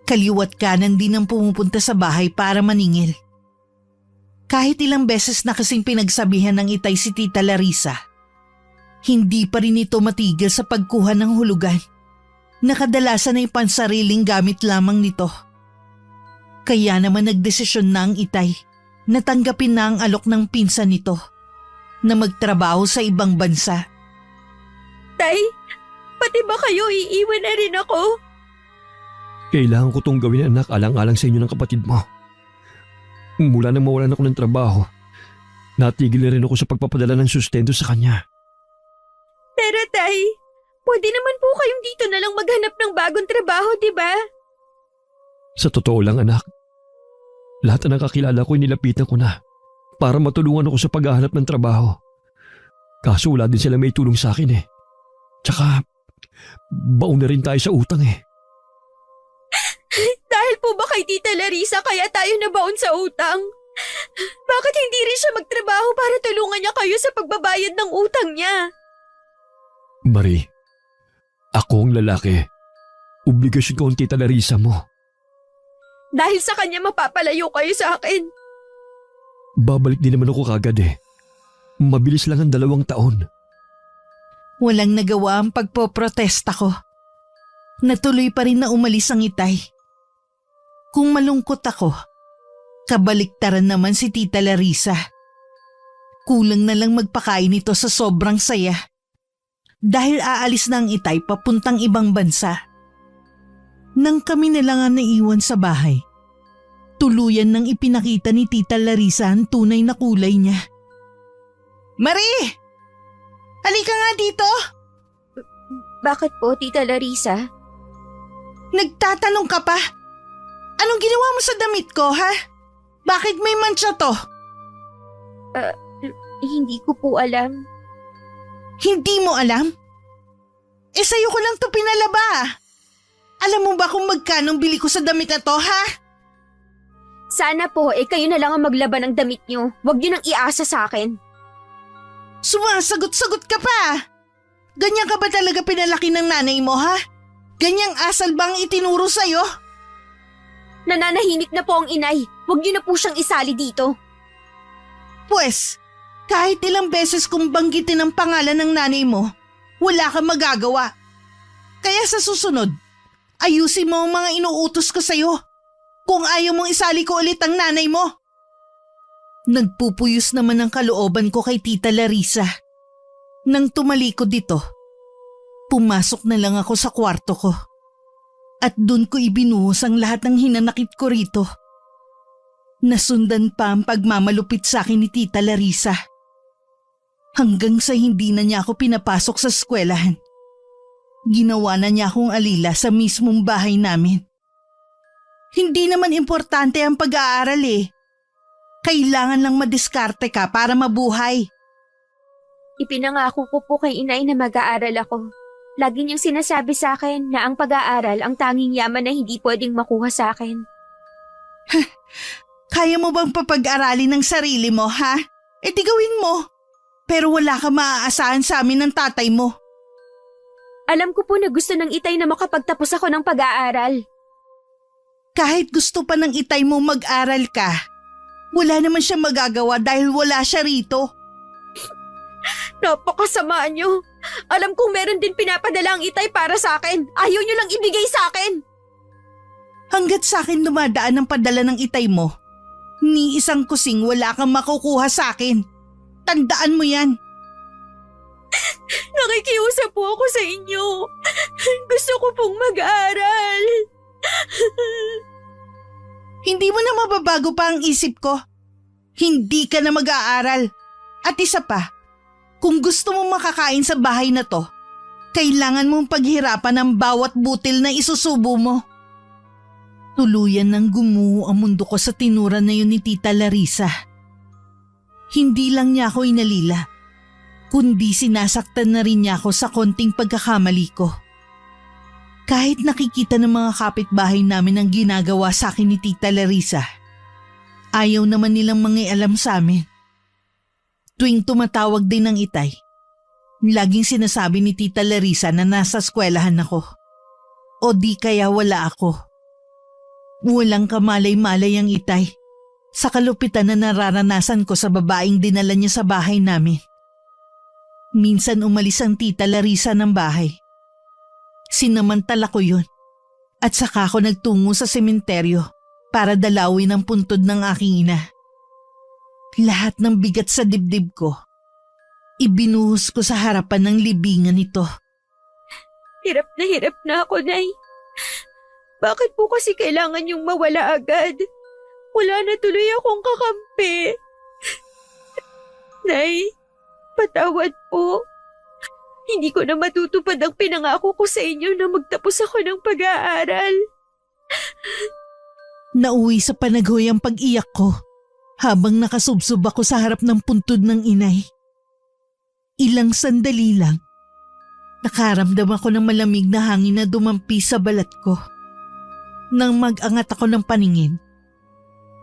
Kaliwat kanan din ang pumupunta sa bahay para maningil. Kahit ilang beses na kasing pinagsabihan ng itay si Tita Larissa, hindi pa rin ito matigil sa pagkuha ng hulugan. Nakadalasan ay pansariling gamit lamang nito. Kaya naman nagdesisyon na ang itay na tanggapin na ang alok ng pinsan nito na magtrabaho sa ibang bansa. Tay, pati ba kayo iiwan na rin ako? Kailangan ko tong gawin anak alang-alang sa inyo ng kapatid mo. Mula nang mawalan ako ng trabaho, natigil na rin ako sa pagpapadala ng sustento sa kanya. Pero tay, pwede naman po kayong dito na lang maghanap ng bagong trabaho, di ba? Sa totoo lang anak, lahat na nakakilala ko nilapitan ko na para matulungan ako sa paghahanap ng trabaho. Kaso wala din sila may tulong sa akin Tsaka, baon na rin tayo sa utang Dahil po ba kay Tita Larissa kaya tayo nabaon sa utang? Bakit hindi rin siya magtrabaho para tulungan niya kayo sa pagbabayad ng utang niya? Marie, ako ang lalaki. Obligasyon ko ang Tita Larissa mo. Dahil sa kanya mapapalayo kayo sa akin. Babalik din naman ako kagad Mabilis lang ang 2 taon. Walang nagawa ang pagpoprotesta ko. Natuloy pa rin na umalis ang itay. Kung malungkot ako, kabaliktaran naman si Tita Larissa. Kulang na lang magpakain ito sa sobrang saya. Dahil aalis na ang itay papuntang ibang bansa. Nang kami na lang ang naiwan sa bahay, tuluyan nang ipinakita ni Tita Larissa ang tunay na kulay niya. Marie! Halika nga dito! Bakit po, Tita Larissa? Nagtatanong ka pa? Anong ginawa mo sa damit ko, ha? Bakit may mancha to? Hindi ko po alam. Hindi mo alam? Sa'yo ko lang to pinalaba. Alam mo ba kung magkano bili ko sa damit na to, ha? Sana po, kayo na lang ang maglaban ng damit niyo. Huwag niyo nang iasa sa akin. Sumasagot-sagot ka pa. Ganyan ka ba talaga pinalaki ng nanay mo, ha? Ganyang asal ba ang itinuro sa'yo? Nananahimik na po ang inay. Huwag niyo na po siyang isali dito. Pwes, kahit ilang beses kong banggitin ang pangalan ng nanay mo, wala kang magagawa. Kaya sa susunod, ayusin mo ang mga inuutos ko sa'yo. Kung ayaw mong isali ko ulit ang nanay mo. Nagpupuyos naman ang kalooban ko kay Tita Larissa. Nang tumalikod dito, pumasok na lang ako sa kwarto ko. At dun ko ibinuhos ang lahat ng hinanakit ko rito. Nasundan pa ang pagmamalupit sa akin ni Tita Larissa. Hanggang sa hindi na niya ako pinapasok sa eskwelahan. Ginawa na niya akong alila sa mismong bahay namin. Hindi naman importante ang pag-aaral eh. Kailangan lang madiskarte ka para mabuhay. Ipinangako ko po kay inay na mag-aaral ako. Lagi niyang sinasabi sa akin na ang pag-aaral ang tanging yaman na hindi pwedeng makuha sa akin. Kaya mo bang papag-aralin ng sarili mo, ha? E di gawin mo. Pero wala ka maaasahan sa amin ng tatay mo. Alam ko po na gusto ng itay na makapagtapos ako ng pag-aaral. Kahit gusto pa ng itay mo mag-aral ka, wala naman siya magagawa dahil wala siya rito. Napakasama niyo. Alam kong meron din pinapadala ang itay para sa akin. Ayaw niyo lang ibigay sa akin. Hanggat sa akin dumadaan ang padala ng itay mo, ni isang kusing wala kang makukuha sa akin. Tandaan mo yan. Nakikiusap po ako sa inyo. Gusto ko pong mag-aaral. Hindi mo na mababago pa ang isip ko. Hindi ka na mag-aaral. At isa pa, kung gusto mong makakain sa bahay na to, kailangan mong paghirapan ang bawat butil na isusubo mo. Tuluyan nang gumuho ang mundo ko sa tinura na yun ni Tita Larissa. Hindi lang niya ako inalila, kundi sinasaktan na rin niya ako sa konting pagkakamali ko. Kahit nakikita ng mga kapitbahay namin ang ginagawa sa akin ni Tita Larissa, ayaw naman nilang mangialam sa amin. Tuwing tumatawag din ng itay, laging sinasabi ni Tita Larissa na nasa eskwelahan ako. O di kaya wala ako. Walang kamalay-malay ang itay sa kalupitan na nararanasan ko sa babaeng dinala niya sa bahay namin. Minsan umalis ang Tita Larissa ng bahay. Sinamantala ko yun at saka ako nagtungo sa sementeryo para dalawin ang puntod ng aking ina. Lahat ng bigat sa dibdib ko, ibinuhos ko sa harapan ng libingan nito. Hirap na ako, Nay. Bakit po kasi kailangan yung mawala agad? Wala na tuloy akong kakampi. Nay, patawad po. Hindi ko na matutupad ang pinangako ko sa inyo na magtapos ako ng pag-aaral. Nauwi sa panaghoy ang pag-iyak ko habang nakasubsob ako sa harap ng puntod ng inay. Ilang sandali lang, nakaramdam ako ng malamig na hangin na dumampi sa balat ko. Nang mag-angat ako ng paningin,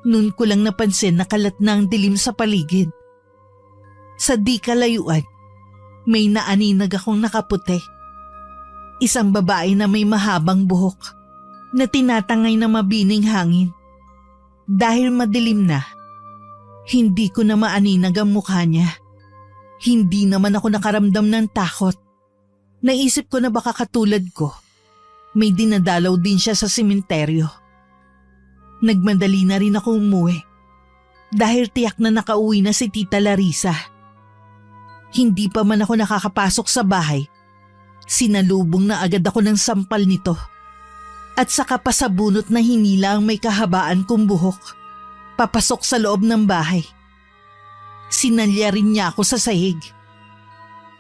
noon ko lang napansin na kalat na ang dilim sa paligid. Sa di kalayuan, may naaninag akong nakaputi. Isang babae na may mahabang buhok na tinatangay na mabining hangin. Dahil madilim na, hindi ko na maaninag ang mukha niya. Hindi naman ako nakaramdam ng takot. Naisip ko na baka katulad ko, may dinadalaw din siya sa sementeryo. Nagmadali na rin ako umuwi dahil tiyak na nakauwi na si Tita Larissa. Hindi pa man ako nakakapasok sa bahay, sinalubong na agad ako ng sampal nito. At saka pa sa bunot na hinila ang may kahabaan kong buhok, papasok sa loob ng bahay. Sinalya rin niya ako sa sahig.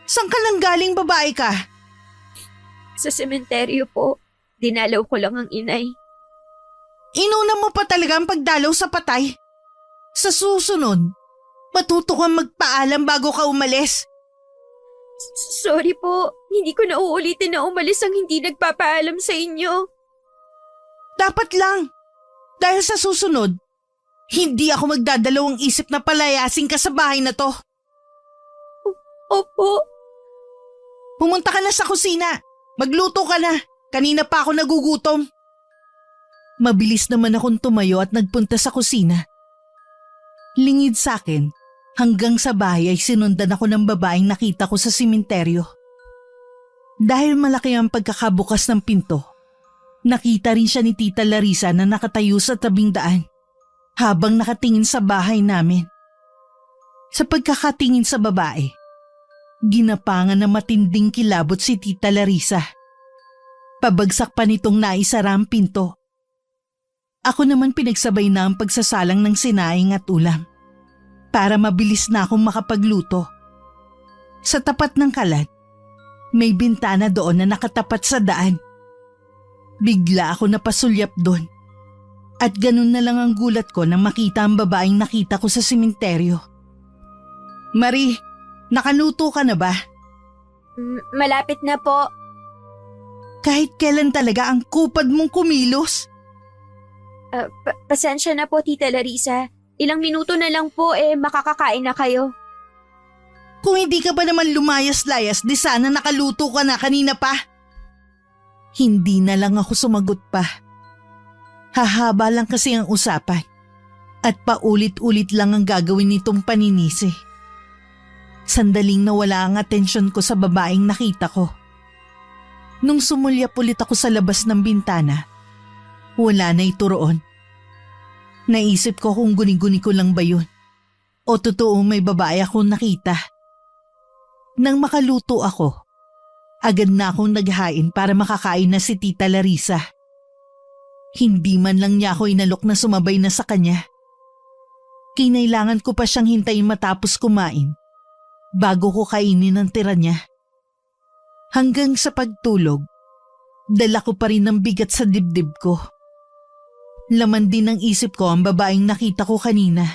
Saan ka lang galing, babae ka? Sa sementeryo po, dinalaw ko lang ang inay. Inuna mo pa talaga ang pagdalaw sa patay. Sa susunod, matuto kang magpaalam bago ka umalis. Sorry po, hindi ko na uulitin na umalis ang hindi nagpapaalam sa inyo. Dapat lang. Dahil sa susunod, hindi ako magdadalawang isip na palayasin ka sa bahay na to. Opo. Pumunta ka na sa kusina. Magluto ka na. Kanina pa ako nagugutom. Mabilis naman akong tumayo at nagpunta sa kusina. Lingid sa akin, hanggang sa bahay ay sinundan ako ng babaeng nakita ko sa simenteryo. Dahil malaki ang pagkakabukas ng pinto, nakita rin siya ni Tita Larissa na nakatayo sa tabing daan habang nakatingin sa bahay namin. Sa pagkakatingin sa babae, ginapangan na matinding kilabot si Tita Larissa. Pabagsak pa nitong naisara ang pinto. Ako naman pinagsabay na ang pagsasalang ng sinaing at ulam para mabilis na akong makapagluto. Sa tapat ng kalan, may bintana doon na nakatapat sa daan. Bigla ako napasulyap doon. At ganun na lang ang gulat ko nang makita ang babaeng nakita ko sa simenteryo. Marie, nakaluto ka na ba? Malapit na po. Kahit kailan talaga ang kupad mong kumilos? Pasensya na po, Tita Larissa. Ilang minuto na lang po makakakain na kayo. Kung hindi ka ba naman lumayas-layas, di sana nakaluto ka na kanina pa. Hindi na lang ako sumagot pa. Hahaba lang kasi ang usapan at paulit-ulit lang ang gagawin nitong paninisi. Sandaling nawala ang atensyon ko sa babaeng nakita ko. Nung sumulyap ulit ako sa labas ng bintana, wala na ito roon. Naisip ko kung guni-guni ko lang ba yun o totoo may babae akong nakita. Nang makaluto ako, agad na akong naghain para makakain na si Tita Larissa. Hindi man lang niya ako inalok na sumabay na sa kanya. Kinailangan ko pa siyang hintayin matapos kumain bago ko kainin ang tira niya. Hanggang sa pagtulog, dala ko pa rin ng bigat sa dibdib ko. Laman din ng isip ko ang babaeng nakita ko kanina.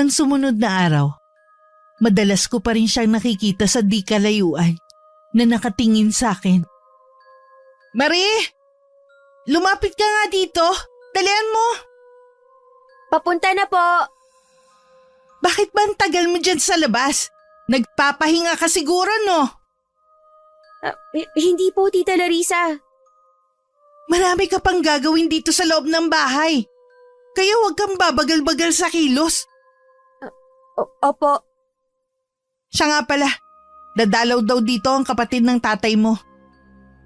Nang sumunod na araw, madalas ko pa rin siyang nakikita sa di kalayuan na nakatingin sa akin. Marie! Lumapit ka nga dito! Dalian mo! Papunta na po. Bakit ba ang tagal mo dyan sa labas? Nagpapahinga ka siguro, no? Hindi po, Tita Larissa. Marami ka pang gagawin dito sa loob ng bahay. Kaya huwag kang babagal-bagal sa kilos. Opo. Siya nga pala, dadalaw daw dito ang kapatid ng tatay mo.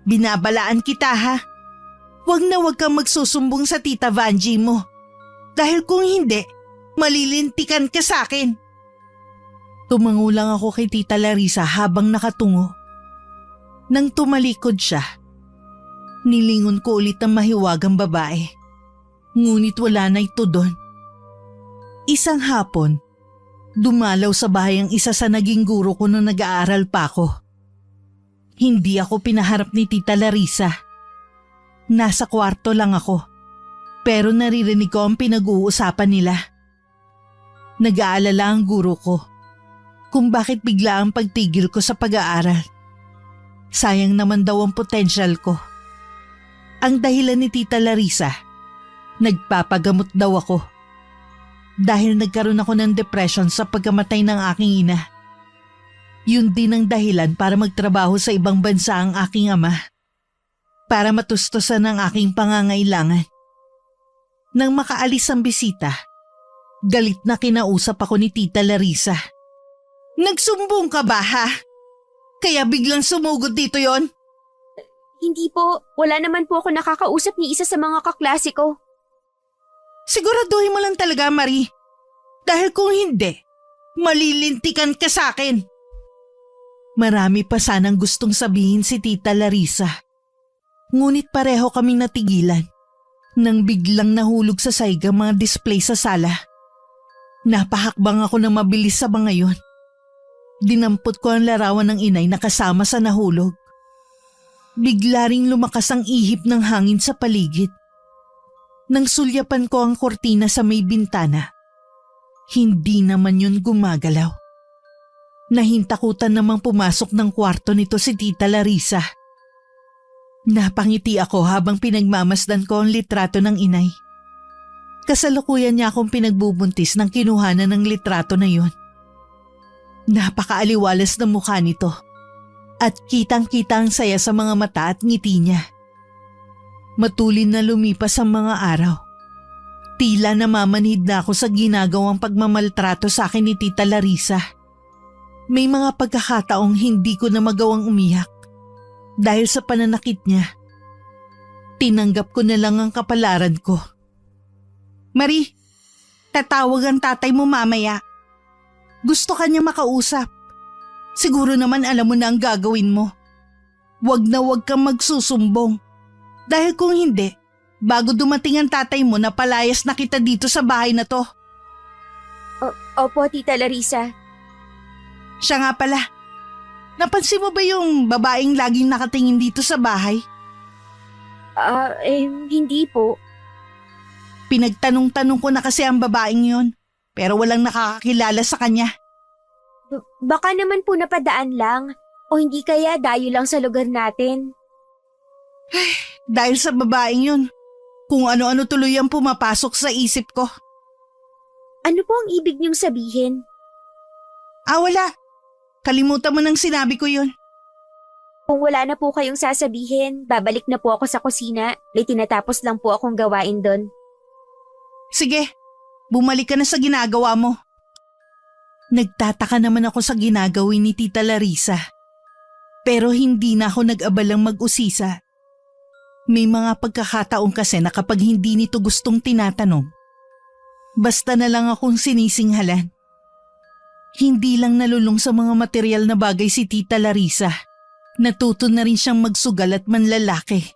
Binabalaan kita ha. Huwag na huwag kang magsusumbong sa tita Vanjie mo. Dahil kung hindi, malilintikan ka sa akin. Tumango lang ako kay Tita Larissa habang nakatungo. Nang tumalikod siya, nilingon ko ulit ang mahiwagang babae. Ngunit wala na ito doon. Isang hapon, dumalaw sa bahay ang isa sa naging guro ko nung nag-aaral pa ako. Hindi ako pinaharap ni Tita Larissa. Nasa kwarto lang ako, pero naririnig ko ang pinag-uusapan nila. Nag-aalala ang guro ko kung bakit bigla ang pagtigil ko sa pag-aaral. Sayang naman daw ang potensyal ko. Ang dahilan ni Tita Larissa, nagpapagamot daw ako. Dahil nagkaroon ako ng depression sa pagkamatay ng aking ina. Yun din ang dahilan para magtrabaho sa ibang bansa ang aking ama. Para matustusan ang aking pangangailangan. Nang makaalis ang bisita, galit na kinausap ako ni Tita Larissa. Nagsumbong ka ba ha? Kaya biglang sumugod dito yon? Hindi po. Wala naman po ako nakakausap ni isa sa mga kaklase ko. Siguraduhin mo lang talaga, Marie. Dahil kung hindi, malilintikan ka sa akin. Marami pa sanang gustong sabihin si Tita Larissa. Ngunit pareho kaming natigilan nang biglang nahulog sa saiga mga display sa sala. Napahakbang ako ng mabilis sa mga yon. Dinampot ko ang larawan ng inay na kasama sa nahulog. Bigla ring lumakas ang ihip ng hangin sa paligid. Nang sulyapan ko ang kortina sa may bintana, hindi naman yun gumagalaw. Nahintakutan namang pumasok ng kwarto nito si Tita Larissa. Napangiti ako habang pinagmamasdan ko ang litrato ng inay. Kasalukuyan niya akong pinagbubuntis nang kinuhanan ng litrato na yon. Napakaaliwalas ng mukha nito at kitang-kita ang saya sa mga mata at ngiti niya. Matulin na lumipas ang mga araw. Tila namamanhid na ako sa ginagawang pagmamaltrato sa akin ni Tita Larissa. May mga pagkakataong hindi ko na magawang umiyak dahil sa pananakit niya. Tinanggap ko na lang ang kapalaran ko. Marie, tatawag ang tatay mo mamaya. Gusto ka niya makausap. Siguro naman alam mo na ang gagawin mo. Wag na wag kang magsusumbong. Dahil kung hindi, bago dumating ang tatay mo napalayas na kita dito sa bahay na to. Opo, Tita Larissa. Siya nga pala. Napansin mo ba yung babaeng laging nakatingin dito sa bahay? Hindi po. Pinagtanong-tanong ko na kasi ang babaeng yon, pero walang nakakakilala sa kanya. Baka naman po napadaan lang. O hindi kaya dayo lang sa lugar natin. Dahil sa babaeng yun, kung ano-ano tuloy ang pumapasok sa isip ko. Ano po ang ibig niyong sabihin? Wala. Kalimutan mo nang sinabi ko yun. Kung wala na po kayong sasabihin, babalik na po ako sa kusina. May tinatapos lang po akong gawain doon. Sige, bumalik ka na sa ginagawa mo. Nagtataka naman ako sa ginagawin ni Tita Larissa. Pero hindi na ako nag-abalang mag-usisa. May mga pagkakataon kasi na kapag hindi nito gustong tinatanong, basta na lang akong sinisinghalan. Hindi lang nalulung sa mga material na bagay si Tita Larissa. Natuto na rin siyang magsugal at manlalaki.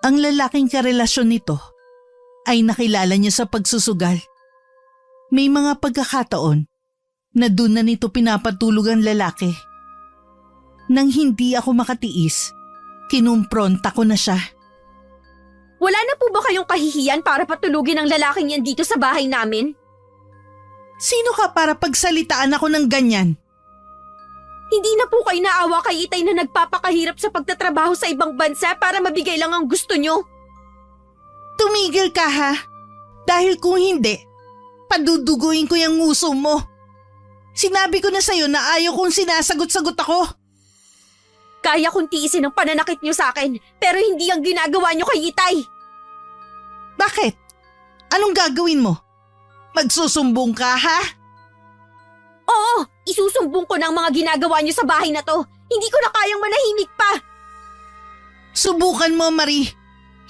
Ang lalaking karelasyon nito ay nakilala niya sa pagsusugal. May mga pagkakataon na doon na nito pinapatulog ang lalaki. Nang hindi ako makatiis, kinumpronta ko na siya. Wala na po ba kayong kahihiyan para patulugin ang lalaking yan dito sa bahay namin? Sino ka para pagsalitaan ako ng ganyan? Hindi na po kayo naawa kay Itay na nagpapakahirap sa pagtatrabaho sa ibang bansa para mabigay lang ang gusto nyo? Tumigil ka ha? Dahil kung hindi, paduduguin ko yung nguso mo. Sinabi ko na sa'yo na ayaw kong sinasagot-sagot ako. Kaya kong tiisin ang pananakit nyo sa akin, pero hindi ang ginagawa nyo kay Itay. Bakit? Anong gagawin mo? Magsusumbong ka ha? Oo, isusumbong ko ng mga ginagawa nyo sa bahay na to. Hindi ko na kayang manahimik pa. Subukan mo, Marie.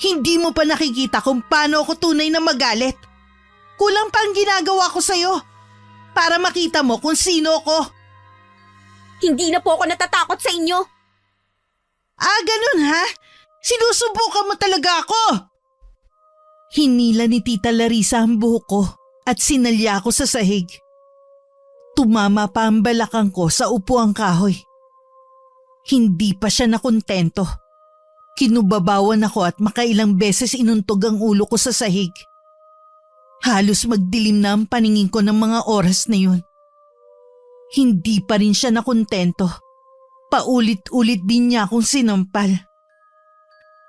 Hindi mo pa nakikita kung paano ako tunay na magalit. Kulang pa ang ginagawa ko sa'yo para makita mo kung sino ako. Hindi na po ako natatakot sa inyo. Ganun ha? Sinusubukan mo talaga ako. Hinila ni Tita Larissa ang buhok ko at sinalya ko sa sahig. Tumama pa ang balakang ko sa upuang kahoy. Hindi pa siya nakontento. Kinubabawan ako at makailang beses inuntog ang ulo ko sa sahig. Halos magdilim na ang paningin ko ng mga oras na yun. Hindi pa rin siya nakontento. Paulit-ulit din niya akong sinampal.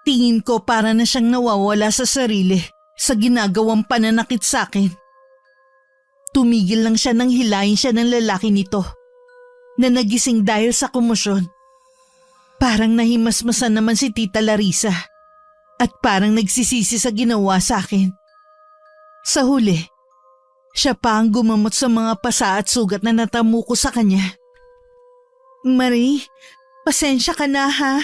Tingin ko para na siyang nawawala sa sarili sa ginagawang pananakit sa akin. Tumigil lang siya nang hilahin siya ng lalaki nito na nagising dahil sa komosyon. Parang nahimasmasan naman si Tita Larissa at parang nagsisisi sa ginawa sa akin. Sa huli, siya pa ang gumamot sa mga pasa at sugat na natamo ko sa kanya. Marie, pasensya ka na ha.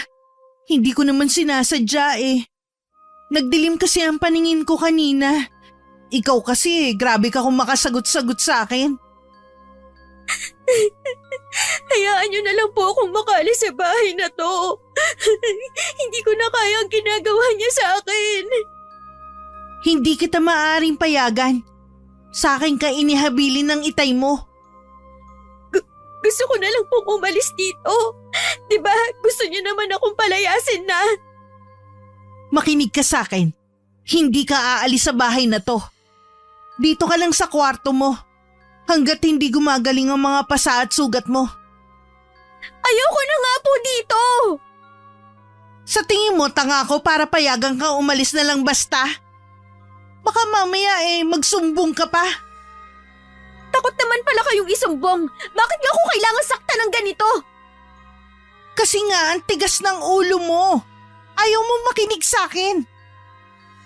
Hindi ko naman sinasadya eh. Nagdilim kasi ang paningin ko kanina. Ikaw kasi grabe ka kung makasagot-sagot sa akin. Hayaan nyo na lang po akong makaalis sa bahay na to. Hindi ko na kaya ang ginagawa niya sa akin. Hindi kita maaaring payagan. Sa akin ka inihabilin ng itay mo. Gusto ko na lang pong umalis dito. Diba, gusto niyo naman akong palayasin na. Makinig ka sa akin. Hindi ka aalis sa bahay na to. Dito ka lang sa kwarto mo. Hanggat hindi gumagaling ang mga pasa at sugat mo. Ayoko na nga po dito. Sa tingin mo, tanga ako para payagan kang umalis na lang basta? Baka mamaya magsumbong ka pa. Takot naman pala kayong isumbong. Bakit nga ako kailangan saktan ng ganito? Kasi nga, ang tigas ng ulo mo. Ayaw mo makinig sa akin.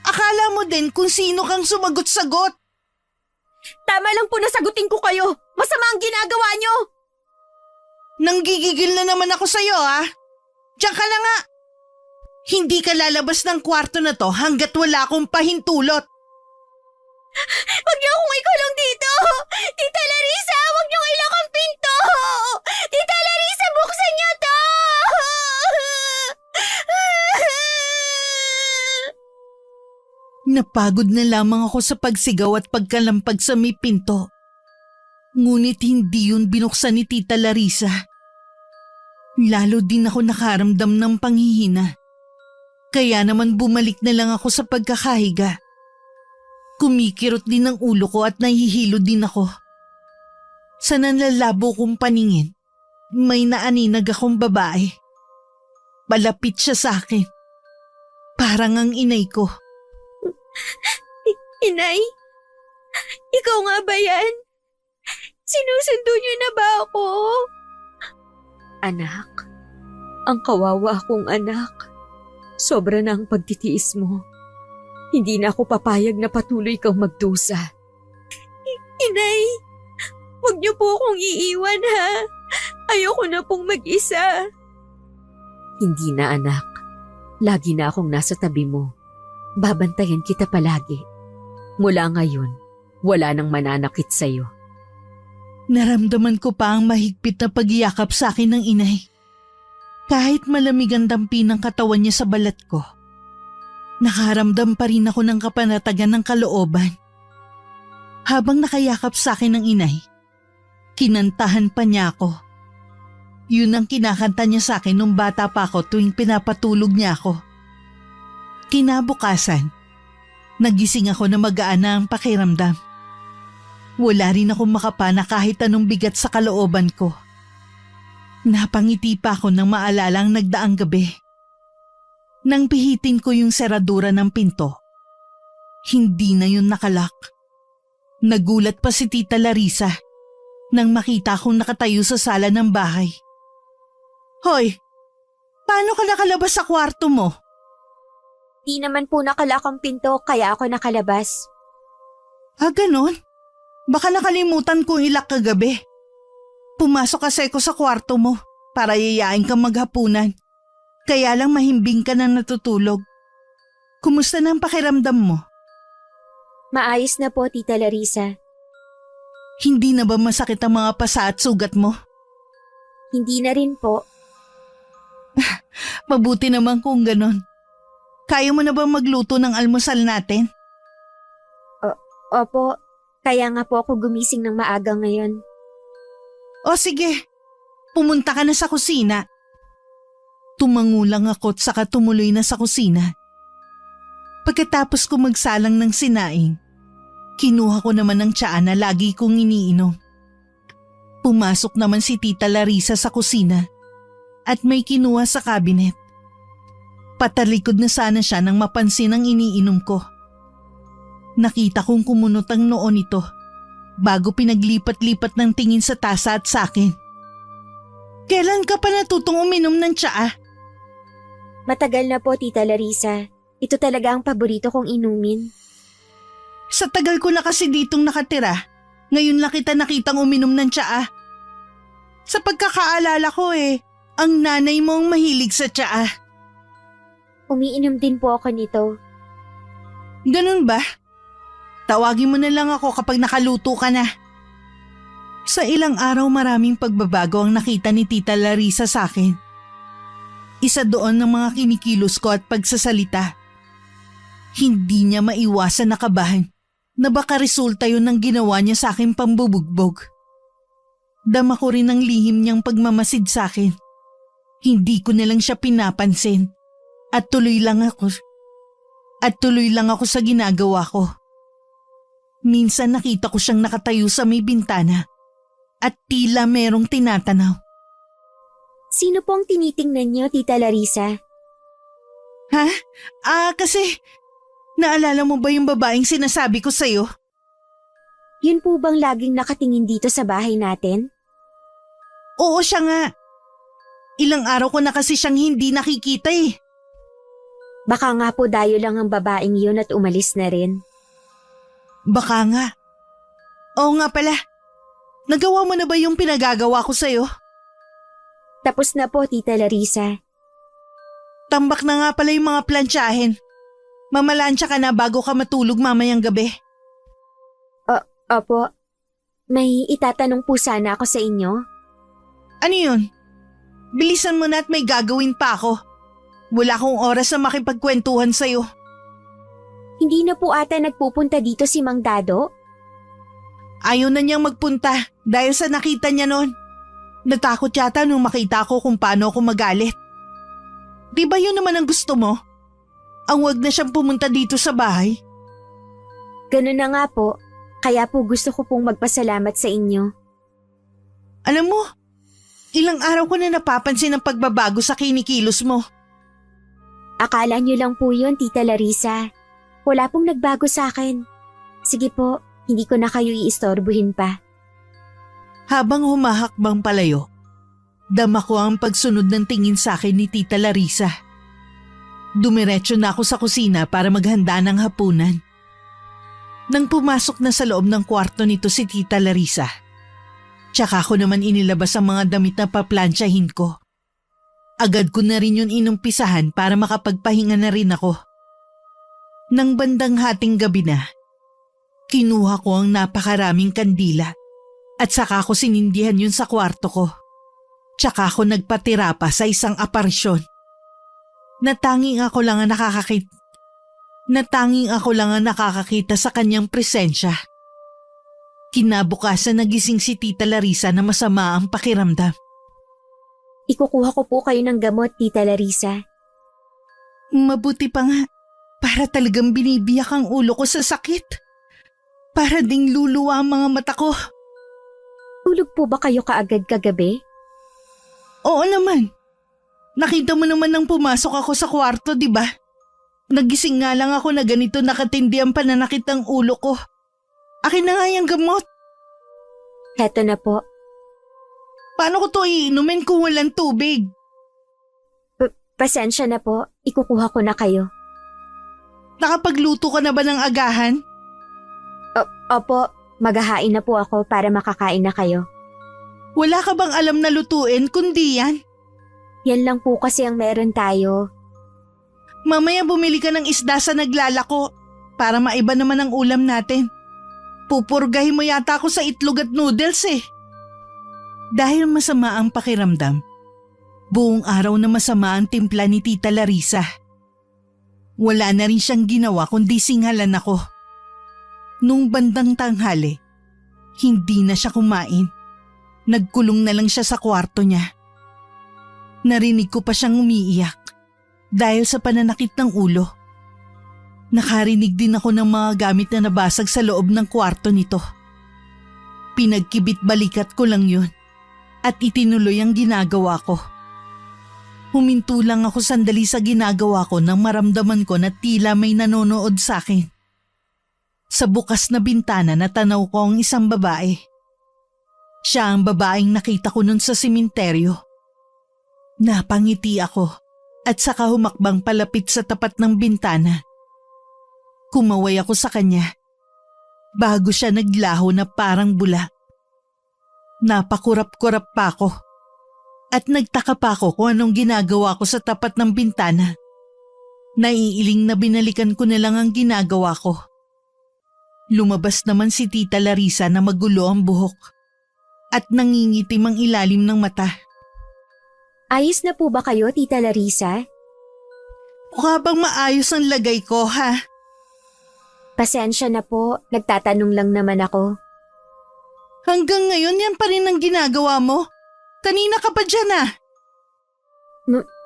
Akala mo din kung sino kang sumagot-sagot. Tama lang po na sagutin ko kayo. Masama ang ginagawa nyo. Nanggigigil na naman ako sa'yo, ha? Diyan ka na nga. Hindi ka lalabas ng kwarto na to hanggat wala akong pahintulot. Huwag niyo akong ikulong dito! Tita Larissa, huwag niyo ilak ang pinto! Tita Larissa, buksan niyo to! Napagod na lamang ako sa pagsigaw at pagkalampag sa may pinto. Ngunit hindi yun binuksan ni Tita Larissa. Lalo din ako nakaramdam ng panghihina. Kaya naman bumalik na lang ako sa pagkakahiga. Kumikirot din ang ulo ko at nahihilo din ako. Sa nanlalabo kong paningin, may naaninag akong babae. Palapit siya sa akin. Parang ang inay ko. Inay? Ikaw nga ba yan? Sinusundo niyo na ba ako? Anak, ang kawawa akong anak. Sobra na ang pagtitiis mo. Hindi na ako papayag na patuloy kang magdusa. Inay, huwag niyo po akong iiwan ha. Ayoko na pong mag-isa. Hindi na anak. Lagi na akong nasa tabi mo. Babantayan kita palagi. Mula ngayon, wala nang mananakit sa'yo. Naramdaman ko pa ang mahigpit na pag-iyakap sa akin ng inay. Kahit malamig ang dampi ng katawan niya sa balat ko, nakaramdam pa rin ako ng kapanatagan ng kalooban. Habang nakayakap sa akin ng inay, kinantahan pa niya ako. Yun ang kinakanta niya sa akin nung bata pa ako tuwing pinapatulog niya ako. Kinabukasan, nagising ako na magaan na ang pakiramdam. Wala rin akong makapana kahit anong bigat sa kalooban ko. Napangiti pa ako nang maalala ang nagdaang gabi. Nang pihitin ko yung seradura ng pinto, hindi na yun nakalak. Nagulat pa si Tita Larissa nang makita akong nakatayo sa sala ng bahay. Hoy, paano ka nakalabas sa kwarto mo? Di naman po nakalak ang pinto kaya ako nakalabas. Ah, ganon? Baka nakalimutan kong ilak kagabi. Pumasok kasi ako sa kwarto mo para yayain kang maghapunan. Kaya lang mahimbing ka na natutulog. Kumusta na ang pakiramdam mo? Maayos na po, Tita Larissa. Hindi na ba masakit ang mga pasa at sugat mo? Hindi na rin po. Mabuti naman kung ganon. Kaya mo na ba magluto ng almusal natin? Opo, kaya nga po ako gumising ng maaga ngayon. O sige, pumunta ka na sa kusina. Tumangulang ako at saka tumuloy na sa kusina. Pagkatapos ko magsalang ng sinaing, kinuha ko naman ang tsaa na lagi kong iniinom. Pumasok naman si Tita Larissa sa kusina at may kinuha sa kabinet. Patalikod na sana siya nang mapansin ang iniinom ko. Nakita kong kumunot ang noo nito bago pinaglipat-lipat ng tingin sa tasa at sa akin. Kailan ka pa natutong uminom ng tsaa? Matagal na po, Tita Larissa. Ito talaga ang paborito kong inumin. Sa tagal ko na kasi ditong nakatira, ngayon lang kita nakitang uminom ng tsaa. Sa pagkakaalala ko ang nanay mo ang mahilig sa tsaa. Umiinom din po ako nito. Ganun ba? Tawagin mo na lang ako kapag nakaluto ka na. Sa ilang araw maraming pagbabago ang nakita ni Tita Larissa sa akin. Isa doon ng mga kinikilos ko at pagsasalita. Hindi niya maiwasan na kabahan na baka resulta yun ng ginawa niya sa akin pambubugbog. Dama ko rin ang lihim niyang pagmamasid sa akin. Hindi ko na lang siya pinapansin at tuloy lang ako sa ginagawa ko. Minsan nakita ko siyang nakatayo sa may bintana at tila merong tinatanaw. Sino po ang tinitingnan niyo, Tita Larissa? Ha? Kasi naalala mo ba yung babaeng sinasabi ko sa'yo? Yun po bang laging nakatingin dito sa bahay natin? Oo, siya nga. Ilang araw ko na kasi siyang hindi nakikita eh. Baka nga po dayo lang ang babaeng yun at umalis na rin. Baka nga. Oo nga pala. Nagawa mo na ba yung pinagagawa ko sa'yo? Tapos na po, Tita Larissa. Tambak na nga pala yung mga plantsahin. Mamalansya ka na bago ka matulog mamayang gabi. Opo, may itatanong po sana ako sa inyo. Ano yun? Bilisan mo na at may gagawin pa ako. Wala akong oras na makipagkwentuhan sa'yo. Hindi na po ata nagpupunta dito si Mang Dado? Ayaw na niyang magpunta dahil sa nakita niya noon. Natakot yata nung makita ko kung paano ako magalit. Di ba yun naman ang gusto mo? Ang wag na siyang pumunta dito sa bahay. Ganun na nga po, kaya po gusto ko pong magpasalamat sa inyo. Alam mo, ilang araw ko na napapansin ang pagbabago sa kinikilos mo. Akala niyo lang po yun, Tita Larissa. Wala pong nagbago sa akin. Sige po, hindi ko na kayo iistorbuhin pa. Habang humahakbang palayo, dama ko ang pagsunod ng tingin sa akin ni Tita Larissa. Dumiretso na ako sa kusina para maghanda ng hapunan. Nang pumasok na sa loob ng kwarto nito si Tita Larissa, tsaka ko naman inilabas ang mga damit na paplansyahin ko. Agad ko na rin yun inumpisahan para makapagpahinga na rin ako. Nang bandang hating gabi na, kinuha ko ang napakaraming kandila at saka ko sinindihan yun sa kwarto ko. Tsaka ako nagpatira pa sa isang aparisyon. Natanging ako lang ang nakakakita sa kanyang presensya. Kinabukasan nagising si Tita Larissa na masama ang pakiramdam. Ikukuha ko po kayo ng gamot, Tita Larissa. Mabuti pa nga, para talagang binibiyak ang ulo ko sa sakit. Para ding luluwa ang mga mata ko. Tulog po ba kayo kaagad kagabi? Oo naman. Nakita mo naman nang pumasok ako sa kwarto, di ba? Nagising nga lang ako na ganito nakatindi ang pananakit ng ulo ko. Akin na nga yung gamot. Heto na po. Paano ko to iinumin kung walang tubig? Pasensya na po, ikukuha ko na kayo. Nakapagluto ka na ba ng agahan? Opo, maghahain na po ako para makakain na kayo. Wala ka bang alam na lutuin kundi yan? Yan lang po kasi ang meron tayo. Mamaya bumili ka ng isda sa naglalako para maiba naman ang ulam natin. Pupurgahin mo yata ako sa itlog at noodles eh. Dahil masama ang pakiramdam, buong araw na masama ang timpla ni Tita Larissa. Wala na rin siyang ginawa kundi singalan ako. Nung bandang tanghali, hindi na siya kumain. Nagkulong na lang siya sa kwarto niya. Narinig ko pa siyang umiiyak dahil sa pananakit ng ulo. Nakarinig din ako ng mga gamit na nabasag sa loob ng kwarto nito. Pinagkibit balikat ko lang yun at itinuloy ang ginagawa ko. Huminto lang ako sandali sa ginagawa ko nang maramdaman ko na tila may nanonood sa akin. Sa bukas na bintana natanaw ko ang isang babae. Siya ang babaeng nakita ko nun sa sementeryo. Napangiti ako at saka humakbang palapit sa tapat ng bintana. Kumaway ako sa kanya bago siya naglaho na parang bula. Napakurap-kurap pa ako at nagtaka pa ako kung anong ginagawa ko sa tapat ng bintana. Naiiling na binalikan ko na lang ang ginagawa ko. Lumabas naman si Tita Larissa na magulo ang buhok at nangingitim ang ilalim ng mata. Ayos na po ba kayo, Tita Larissa? Mukha bang maayos ang lagay ko, ha? Pasensya na po, nagtatanong lang naman ako. Hanggang ngayon yan pa rin ang ginagawa mo? Kanina ka pa dyan, ah.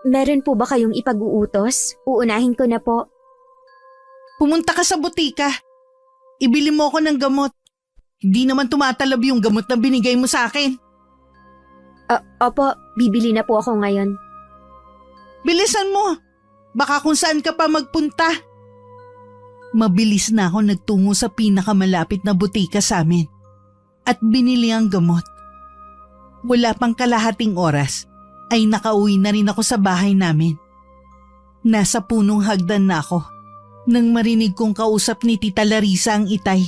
Meron po ba kayong ipag-uutos? Uunahin ko na po. Pumunta ka sa butika. Ibili mo ako ng gamot. Hindi naman tumatalab yung gamot na binigay mo sa akin. Opo, bibili na po ako ngayon. Bilisan mo. Baka kung saan ka pa magpunta. Mabilis na ako nagtungo sa pinakamalapit na butika sa amin at binili ang gamot. Wala pang kalahating oras ay nakauwi na rin ako sa bahay namin. Nasa punong hagdan na ako nang marinig kong kausap ni Tita Larissa ang itay.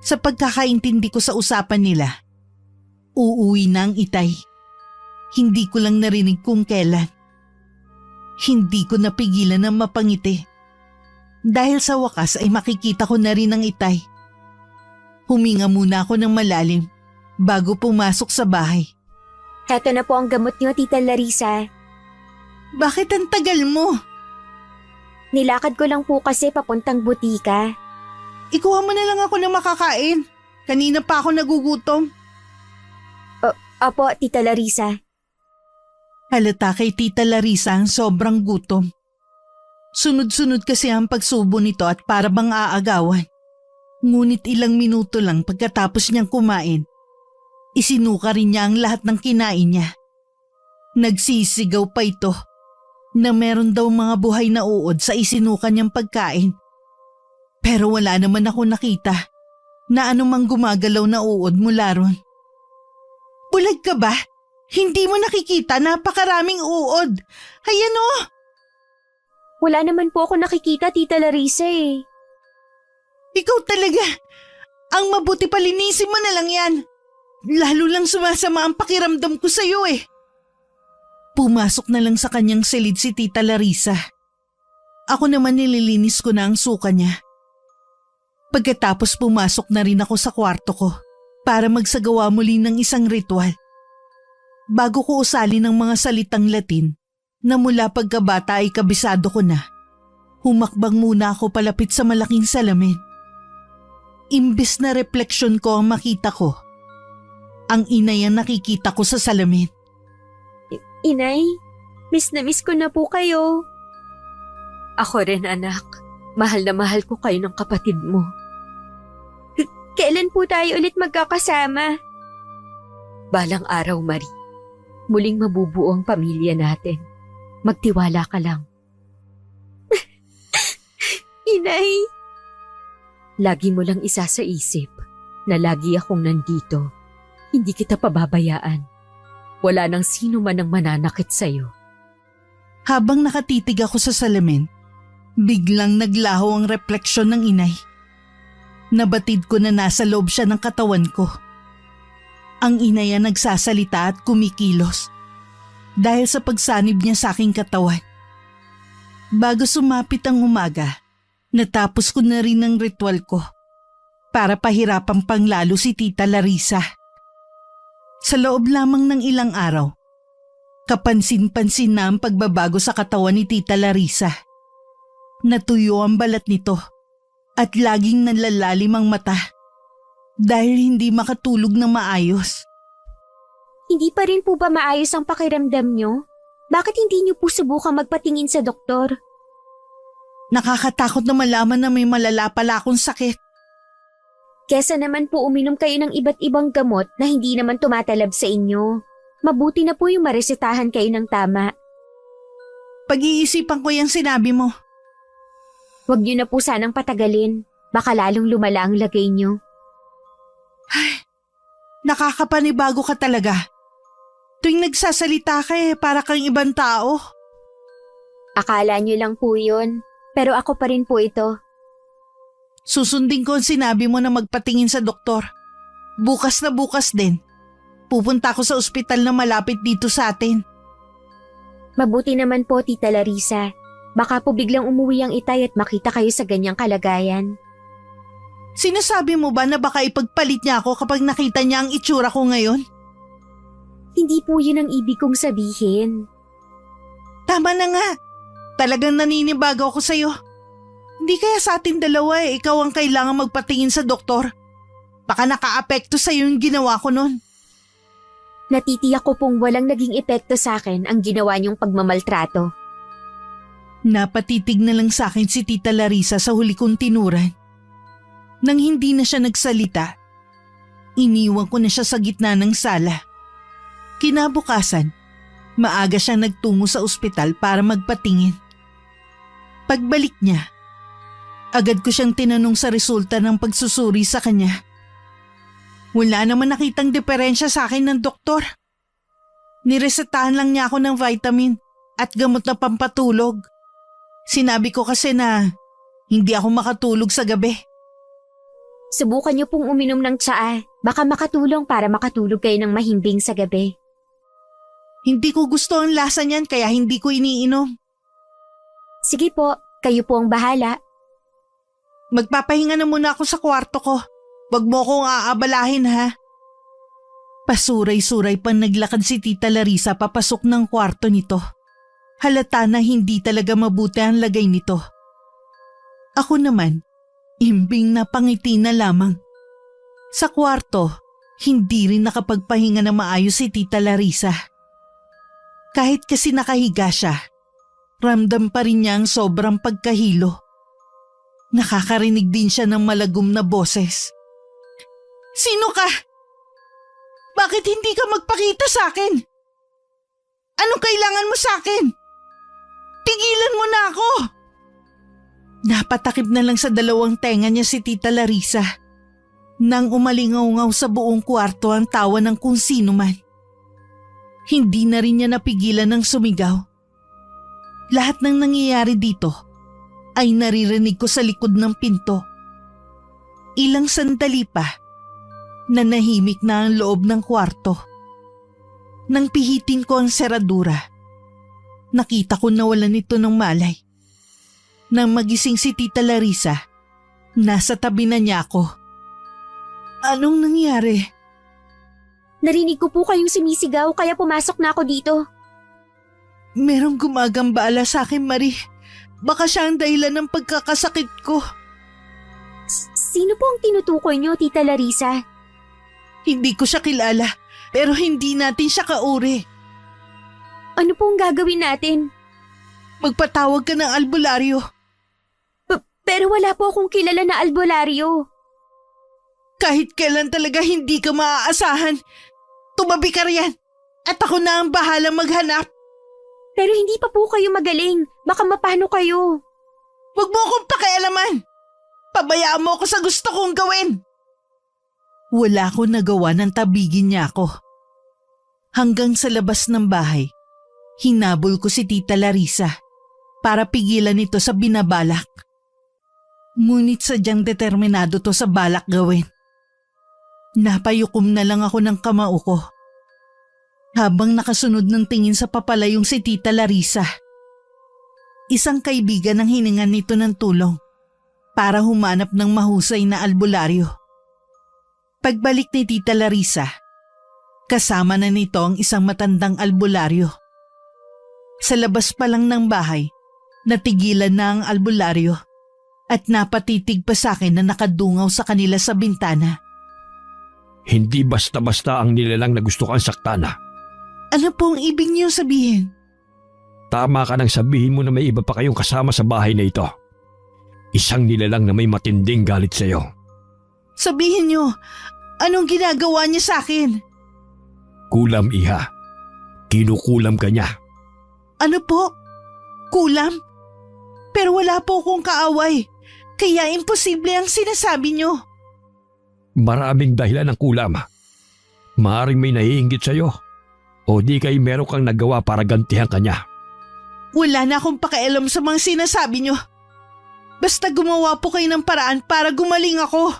Sa pagkakaintindi ko sa usapan nila, uuwi na ang itay. Hindi ko lang narinig kung kailan. Hindi ko napigilan na mapangiti. Dahil sa wakas ay makikita ko na rin ang itay. Huminga muna ako ng malalim bago pumasok sa bahay. Heto na po ang gamot niyo, Tita Larissa. Bakit ang tagal mo? Nilakad ko lang po kasi papuntang butika. Ikuha mo na lang ako ng makakain. Kanina pa ako nagugutom. Opo, Tita Larissa. Halata kay Tita Larissa ang sobrang gutom. Sunod-sunod kasi ang pagsubo nito at para bang aagawan. Ngunit ilang minuto lang pagkatapos niyang kumain, isinuka rin niya ang lahat ng kinain niya. Nagsisigaw pa ito na meron daw mga buhay na uod sa isinuka niyang pagkain. Pero wala naman ako nakita na anumang gumagalaw na uod mula ron. Bulag ka ba? Hindi mo nakikita napakaraming uod. Ayan o! Wala naman po ako nakikita, Tita Larissa eh. Ikaw talaga. Ang mabuti palinisin mo na lang yan. Lalo lang sumasama ang pakiramdam ko sa'yo eh. Pumasok na lang sa kanyang silid si Tita Larissa. Ako naman nililinis ko na ang suka niya. Pagkatapos pumasok na rin ako sa kwarto ko para magsagawa muli ng isang ritual. Bago ko usali ng mga salitang Latin na mula pagkabata ay kabisado ko na, humakbang muna ako palapit sa malaking salamin. Imbes na refleksyon ko ang makita ko, ang inay ang nakikita ko sa salamin. Inay, miss na miss ko na po kayo. Ako rin, anak. Mahal na mahal ko kayo ng kapatid mo. Kailan po tayo ulit magkakasama? Balang araw, Marie. Muling mabubuo ang pamilya natin. Magtiwala ka lang. Inay! Lagi mo lang isa sa isip na lagi akong nandito. Hindi kita pababayaan. Wala nang sino man ang mananakit sa'yo. Habang nakatitig ako sa salamin, biglang naglaho ang refleksyon ng inay. Nabatid ko na nasa loob siya ng katawan ko. Ang inay ang nagsasalita at kumikilos dahil sa pagsanib niya sa aking katawan. Bago sumapit ang umaga, natapos ko na rin ang ritual ko para pahirapan pang lalo si Tita Larissa. Sa loob lamang ng ilang araw, kapansin-pansin na ang pagbabago sa katawan ni Tita Larissa. Natuyo ang balat nito at laging nalalalim ang mata dahil hindi makatulog ng maayos. Hindi pa rin po ba maayos ang pakiramdam niyo? Bakit hindi niyo po subukang magpatingin sa doktor? Nakakatakot na malaman na may malala pala akong sakit. Kesa naman po uminom kayo ng iba't ibang gamot na hindi naman tumatalab sa inyo. Mabuti na po yung maresetahan kayo ng tama. Pag-iisipan ko yung sinabi mo. Huwag niyo na po sanang patagalin. Baka lalong lumala ang lagay niyo. Ay, nakakapanibago ka talaga. Tuwing nagsasalita ka para kang ibang tao. Akala niyo lang po yun. Pero ako pa rin po ito. Susundin ko ang sinabi mo na magpatingin sa doktor. Bukas na bukas din. Pupunta ako sa ospital na malapit dito sa atin. Mabuti naman po, Tita Larissa. Baka po biglang umuwi ang itay at makita kayo sa ganyang kalagayan. Sinasabi mo ba na baka ipagpalit niya ako kapag nakita niya ang itsura ko ngayon? Hindi po yun ang ibig kong sabihin. Tama na nga. Talagang naninibago ako sa'yo. Hindi kaya sa atin dalawa ikaw ang kailangan magpatingin sa doktor. Baka nakaapekto sa'yo yung ginawa ko nun. Natitiyak ko pong walang naging epekto sa akin ang ginawa niyong pagmamaltrato. Napatitig na lang sa akin si Tita Larissa sa huli kong tinuran. Nang hindi na siya nagsalita, iniwan ko na siya sa gitna ng sala. Kinabukasan, maaga siyang nagtungo sa ospital para magpatingin. Pagbalik niya, agad ko siyang tinanong sa resulta ng pagsusuri sa kanya. Wala naman nakitang diferensya sa akin ng doktor. Niresetahan lang niya ako ng vitamin at gamot na pampatulog. Sinabi ko kasi na hindi ako makatulog sa gabi. Subukan niyo pong uminom ng tsaa. Baka makatulong para makatulog kayo ng mahimbing sa gabi. Hindi ko gusto ang lasa niyan kaya hindi ko iniinom. Sige po, kayo po ang bahala. Magpapahinga na muna ako sa kwarto ko. Wag mo akong aabalahin ha. Pasuray-suray pa naglakad si Tita Larissa papasok ng kwarto nito. Halata na hindi talaga mabuti ang lagay nito. Ako naman, imbing na pangiti na lamang. Sa kwarto, hindi rin nakapagpahinga na maayos si Tita Larissa. Kahit kasi nakahiga siya, ramdam pa rin niya ang sobrang pagkahilo. Nakakarinig din siya ng malagom na boses. Sino ka? Bakit hindi ka magpakita sa akin? Anong kailangan mo sa akin? Tigilan mo na ako! Napatakip na lang sa dalawang tenga niya si Tita Larissa. Nang umalingaw-ngaw sa buong kwarto ang tawa ng kung sino man. Hindi na rin niya napigilan ng sumigaw. Lahat ng nangyayari dito ay naririnig ko sa likod ng pinto. Ilang sandali pa, nanahimik na ang loob ng kwarto. Nang pihitin ko ang seradura, nakita ko nawalan ito ng malay. Nang magising si Tita Larissa, nasa tabi na niya ako. Anong nangyari? Narinig ko po kayong sumisigaw kaya pumasok na ako dito. Merong gumagambala sa akin, Marie. Baka siya ang dahilan ng pagkakasakit ko. Sino po ang tinutukoy niyo, Tita Larissa? Hindi ko siya kilala, pero hindi natin siya kauri. Ano po ang gagawin natin? Magpatawag ka ng albularyo. Pero wala po akong kilala na albularyo. Kahit kailan talaga hindi ka maaasahan. Tumabi ka riyan at ako na ang bahala maghanap. Pero hindi pa po kayo magaling. Baka mapano kayo. Huwag mo akong pakialaman. Pabayaan mo ako sa gusto kong gawin. Wala ko nagawa nang tabigin niya ako. Hanggang sa labas ng bahay, hinabol ko si Tita Larissa para pigilan ito sa binabalak. Ngunit sadyang determinado to sa balak gawin. Napayukom na lang ako ng kamao ko. Habang nakasunod ng tingin sa papalayong si Tita Larissa. Isang kaibigan ang hiningan nito ng tulong para humanap ng mahusay na albularyo. Pagbalik ni Tita Larissa, kasama na nito ang isang matandang albularyo. Sa labas pa lang ng bahay, natigilan na ang albularyo at napatitig pa sa akin na nakadungaw sa kanila sa bintana. Hindi basta-basta ang nilalang na gusto kang saktan. Ano pong ibig niyo sabihin? Tama ka nang sabihin mo na may iba pa kayong kasama sa bahay na ito. Isang nilalang na may matinding galit sa iyo. Sabihin niyo, anong ginagawa niya sa akin? Kulam, iha. Kinukulam ka niya. Ano po? Kulam? Pero wala po akong kaaway. Kaya imposible ang sinasabi niyo. Maraming dahilan ng kulam. Maaring may naiinggit sa iyo. O di kay meron kang nagawa para gantihan ka niya. Wala na akong pakialam sa mga sinasabi niyo. Basta gumawa po kayo ng paraan para gumaling ako.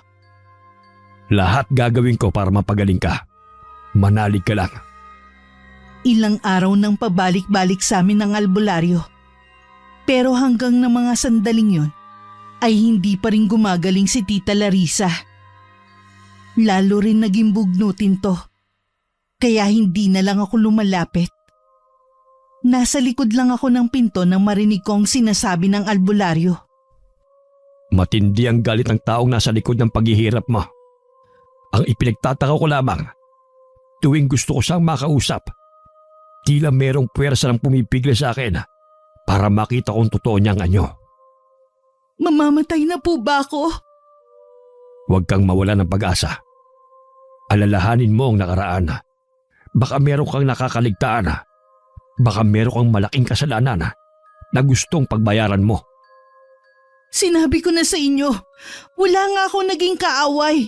Lahat gagawin ko para mapagaling ka. Manalig ka lang. Ilang araw nang pabalik-balik sa amin ng albularyo. Pero hanggang na mga sandaling yon, ay hindi pa rin gumagaling si Tita Larissa. Lalo rin naging bugnutin to. Kaya hindi na lang ako lumalapit. Nasa likod lang ako ng pinto nang marinig ko ang sinasabi ng albularyo. Matindi ang galit ng taong nasa likod ng paghihirap mo. Ang ipinagtataka ko lamang, tuwing gusto ko siyang makausap, tila merong puwersa ng pumipigil sa akin para makita kong totoo niyang anyo. Mamamatay na po ba ako? Huwag kang mawala ng pag-asa. Alalahanin mo ang nakaraan. Baka meron kang nakakaligtaan. Baka meron kang malaking kasalanan na gustong pagbayaran mo. Sinabi ko na sa inyo, wala nga ako naging kaaway.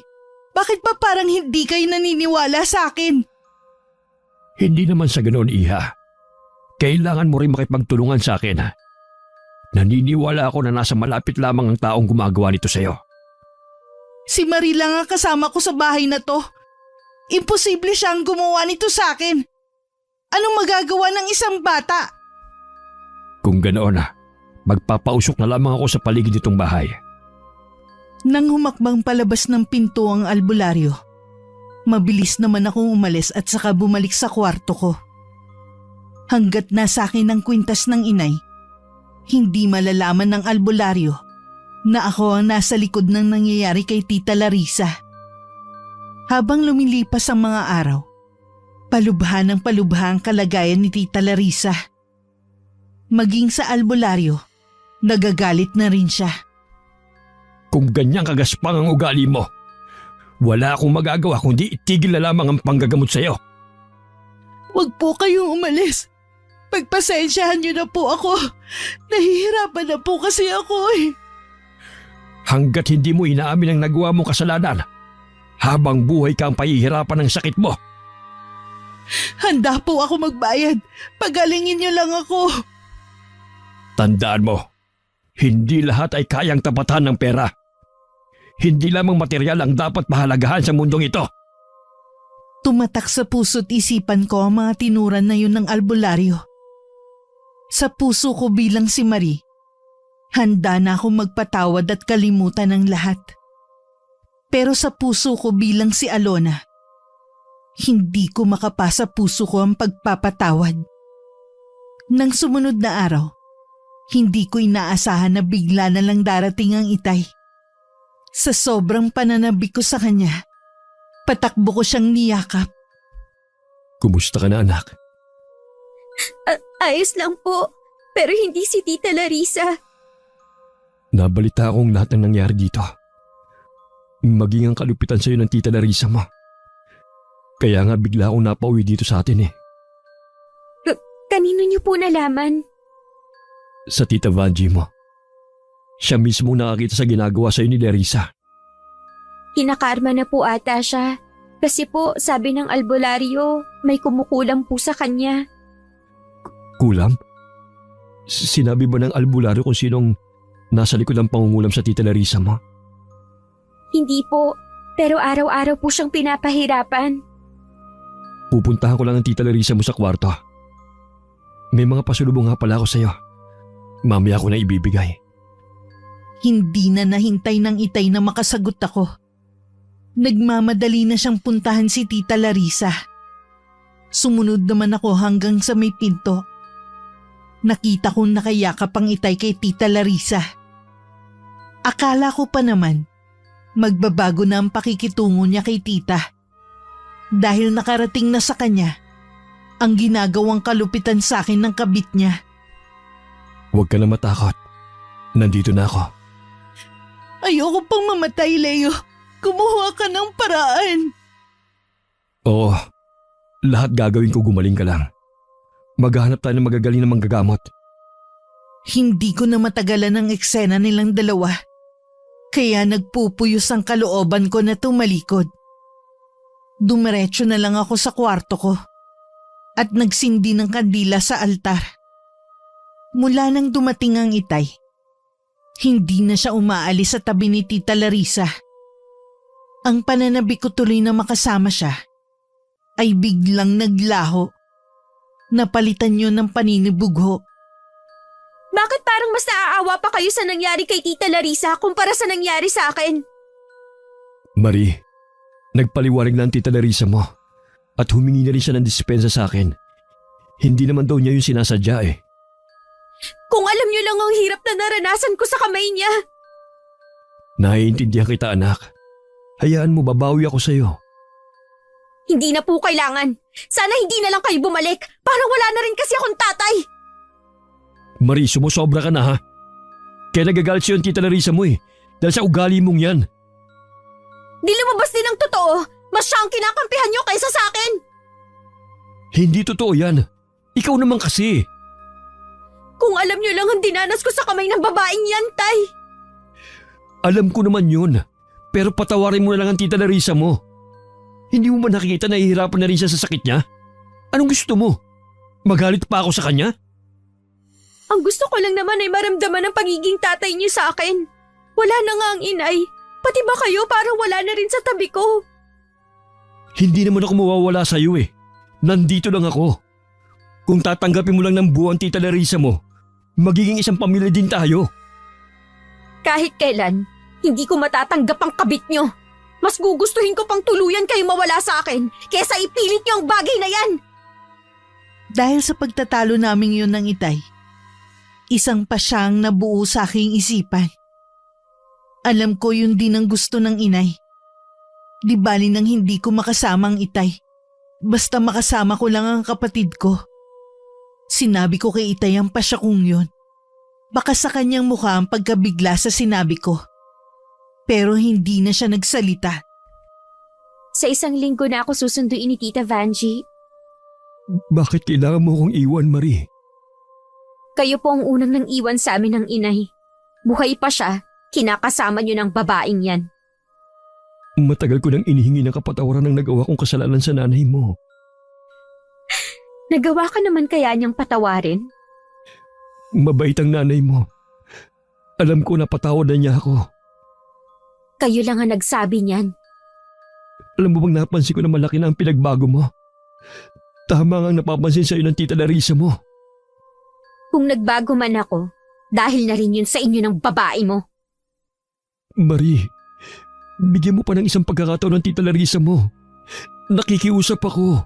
Bakit ba parang hindi kayo naniniwala sa akin? Hindi naman sa ganoon, Iha. Kailangan mo rin makipagtulungan sa akin. Naniniwala ako na nasa malapit lamang ang taong gumagawa nito sa'yo. Si Marie lang ang kasama ko sa bahay na to. Imposible siyang gumawa nito sa akin. Anong magagawa ng isang bata? Kung ganoon, magpapausok na lamang ako sa paligid nitong bahay. Nang humakbang palabas ng pinto ang albularyo, mabilis naman akong umalis at saka bumalik sa kwarto ko. Hanggat nasa akin ang kwintas ng inay, hindi malalaman ng albularyo na ako ang nasa likod ng nangyayari kay Tita Larissa. Habang lumilipas ang mga araw, palubha ng palubha ang kalagayan ni Tita Larissa. Maging sa albularyo, nagagalit na rin siya. Kung ganyang kagaspang ang ugali mo, wala akong magagawa kundi itigil na lamang ang panggagamot sa'yo. Huwag po kayong umalis. Pagpasensyahan niyo na po ako. Nahihirapan na po kasi ako eh. Hanggat hindi mo inaamin ang nagawa mong kasalanan, habang buhay ka ang pahihirapan ng sakit mo. Handa po ako magbayad. Pagalingin niyo lang ako. Tandaan mo, hindi lahat ay kayang tapatan ng pera. Hindi lamang material ang dapat mahalagahan sa mundong ito. Tumatak sa puso't isipan ko ang mga tinuran na yun ng albularyo. Sa puso ko bilang si Marie, handa na akong magpatawad at kalimutan ang lahat. Pero sa puso ko bilang si Alona, hindi ko makapasa puso ko ang pagpapatawad. Nang sumunod na araw, hindi ko inaasahan na bigla na lang darating ang itay. Sa sobrang pananabik ko sa kanya, patakbo ko siyang niyakap. Kumusta ka na, anak? Ayos lang po, pero hindi si Tita Larissa. Nabalita akong lahat ng nangyari dito. Maging ang kalupitan sa'yo ng Tita Larissa mo. Kaya nga bigla akong napauwi dito sa atin eh. Kanino niyo po nalaman? Sa Tita Vanji mo. Siya mismo nakakita sa ginagawa sa'yo ni Larissa. Kinakarma na po ata siya. Kasi po, sabi ng albularyo, may kumukulam po sa kanya. Kulam? Sinabi ba ng albularyo kung sinong nasa likod ng pangungulam sa Tita Larissa mo? Hindi po, pero araw-araw po siyang pinapahirapan. Pupuntahan ko lang ang Tita Larissa mo sa kwarto. May mga pasulubong nga pala ako sa'yo. Mamaya ko na ibibigay. Hindi na nahintay ng itay na makasagot ako. Nagmamadali na siyang puntahan si Tita Larissa. Sumunod naman ako hanggang sa may pinto. Nakita kong nakayakap ang itay kay Tita Larissa. Akala ko pa naman, magbabago na ang pakikitungo niya kay tita. Dahil nakarating na sa kanya ang ginagawang kalupitan sa akin ng kabit niya. Huwag ka na matakot. Nandito na ako. Ayoko pang mamatay, Leo. Kumuha ka ng paraan. Oo, lahat gagawin ko gumaling ka lang. Maghahanap tayo ng magagaling na manggagamot. Hindi ko na matagalan ang eksena nilang dalawa. Kaya nagpupuyos ang kalooban ko na tumalikod. Dumiretso na lang ako sa kwarto ko at nagsindi ng kandila sa altar. Mula nang dumating ang itay, hindi na siya umaalis sa tabi ni Tita Larissa. Ang pananabik ko tuloy na makasama siya ay biglang naglaho. Napalitan yun ng paninibugho. Bakit parang mas naaawa pa kayo sa nangyari kay Tita Larissa kumpara sa nangyari sa akin? Marie, nagpaliwanag na ang Tita Larissa mo at humingi na rin siya ng dispensa sa akin. Hindi naman daw niya yung sinasadya eh. Kung alam niyo lang ang hirap na naranasan ko sa kamay niya. Naiintindihan kita, anak. Hayaan mo, babawi ako sa'yo. Hindi na po kailangan. Sana hindi na lang kayo bumalik. Parang wala na rin kasi akong tatay. Marie, sumusobra ka na ha? Kaya nagagalit siya yung Tita Larissa mo eh. Dahil sa ugali mong yan. Di lumabas din ang totoo. Mas siya ang kinakampihan niyo kaysa sa akin. Hindi totoo yan. Ikaw naman kasi. Kung alam niyo lang ang dinanas ko sa kamay ng babaeng yan, Tay. Alam ko naman yun. Pero patawarin mo na lang ang tita Larissa mo. Hindi mo ba nakikita na ihirapan na rin siya sa sakit niya? Anong gusto mo? Magalit pa ako sa kanya? Ang gusto ko lang naman ay maramdaman ang pagiging tatay niyo sa akin. Wala na nga ang inay. Pati ba kayo parang wala na rin sa tabi ko? Hindi naman ako mawawala sa iyo eh. Nandito lang ako. Kung tatanggapin mo lang ng buo ang tita Larissa mo, magiging isang pamilya din tayo. Kahit kailan, hindi ko matatanggap ang kabit niyo. Mas gugustuhin ko pang tuluyan kayo mawala sa akin kesa ipilit niyo ang bagay na yan. Dahil sa pagtatalo naming yun ng itay, isang pa siyang nabuo sa aking isipan. Alam ko yun din ang gusto ng inay. Di bali nang hindi ko makasama ang itay. Basta makasama ko lang ang kapatid ko. Sinabi ko kay itay ang pasya kong yun. Baka sa kanyang mukha ang pagkabigla sa sinabi ko. Pero hindi na siya nagsalita. Sa isang linggo na ako susunduin ni Tita Vanjie. Bakit kailangan mo akong iwan, Marie? Kayo po ang unang nang iwan sa amin ng inay. Buhay pa siya, kinakasama niyo ng babaeng yan. Matagal ko nang inihingi ng kapatawaran ng nagawa kong kasalanan sa nanay mo. Nagawa ka naman kaya niyang patawarin? Mabait ang nanay mo. Alam ko na patawad na niya ako. Kayo lang ang nagsabi niyan. Alam mo bang napansin ko na malaki na ang pinagbago mo? Tama nga ang napapansin sa'yo ng tita Larissa mo. Kung nagbago man ako, dahil na rin yun sa inyo ng babae mo. Marie, bigyan mo pa ng isang pagkakataon ng tita Larissa mo. Nakikiusap ako.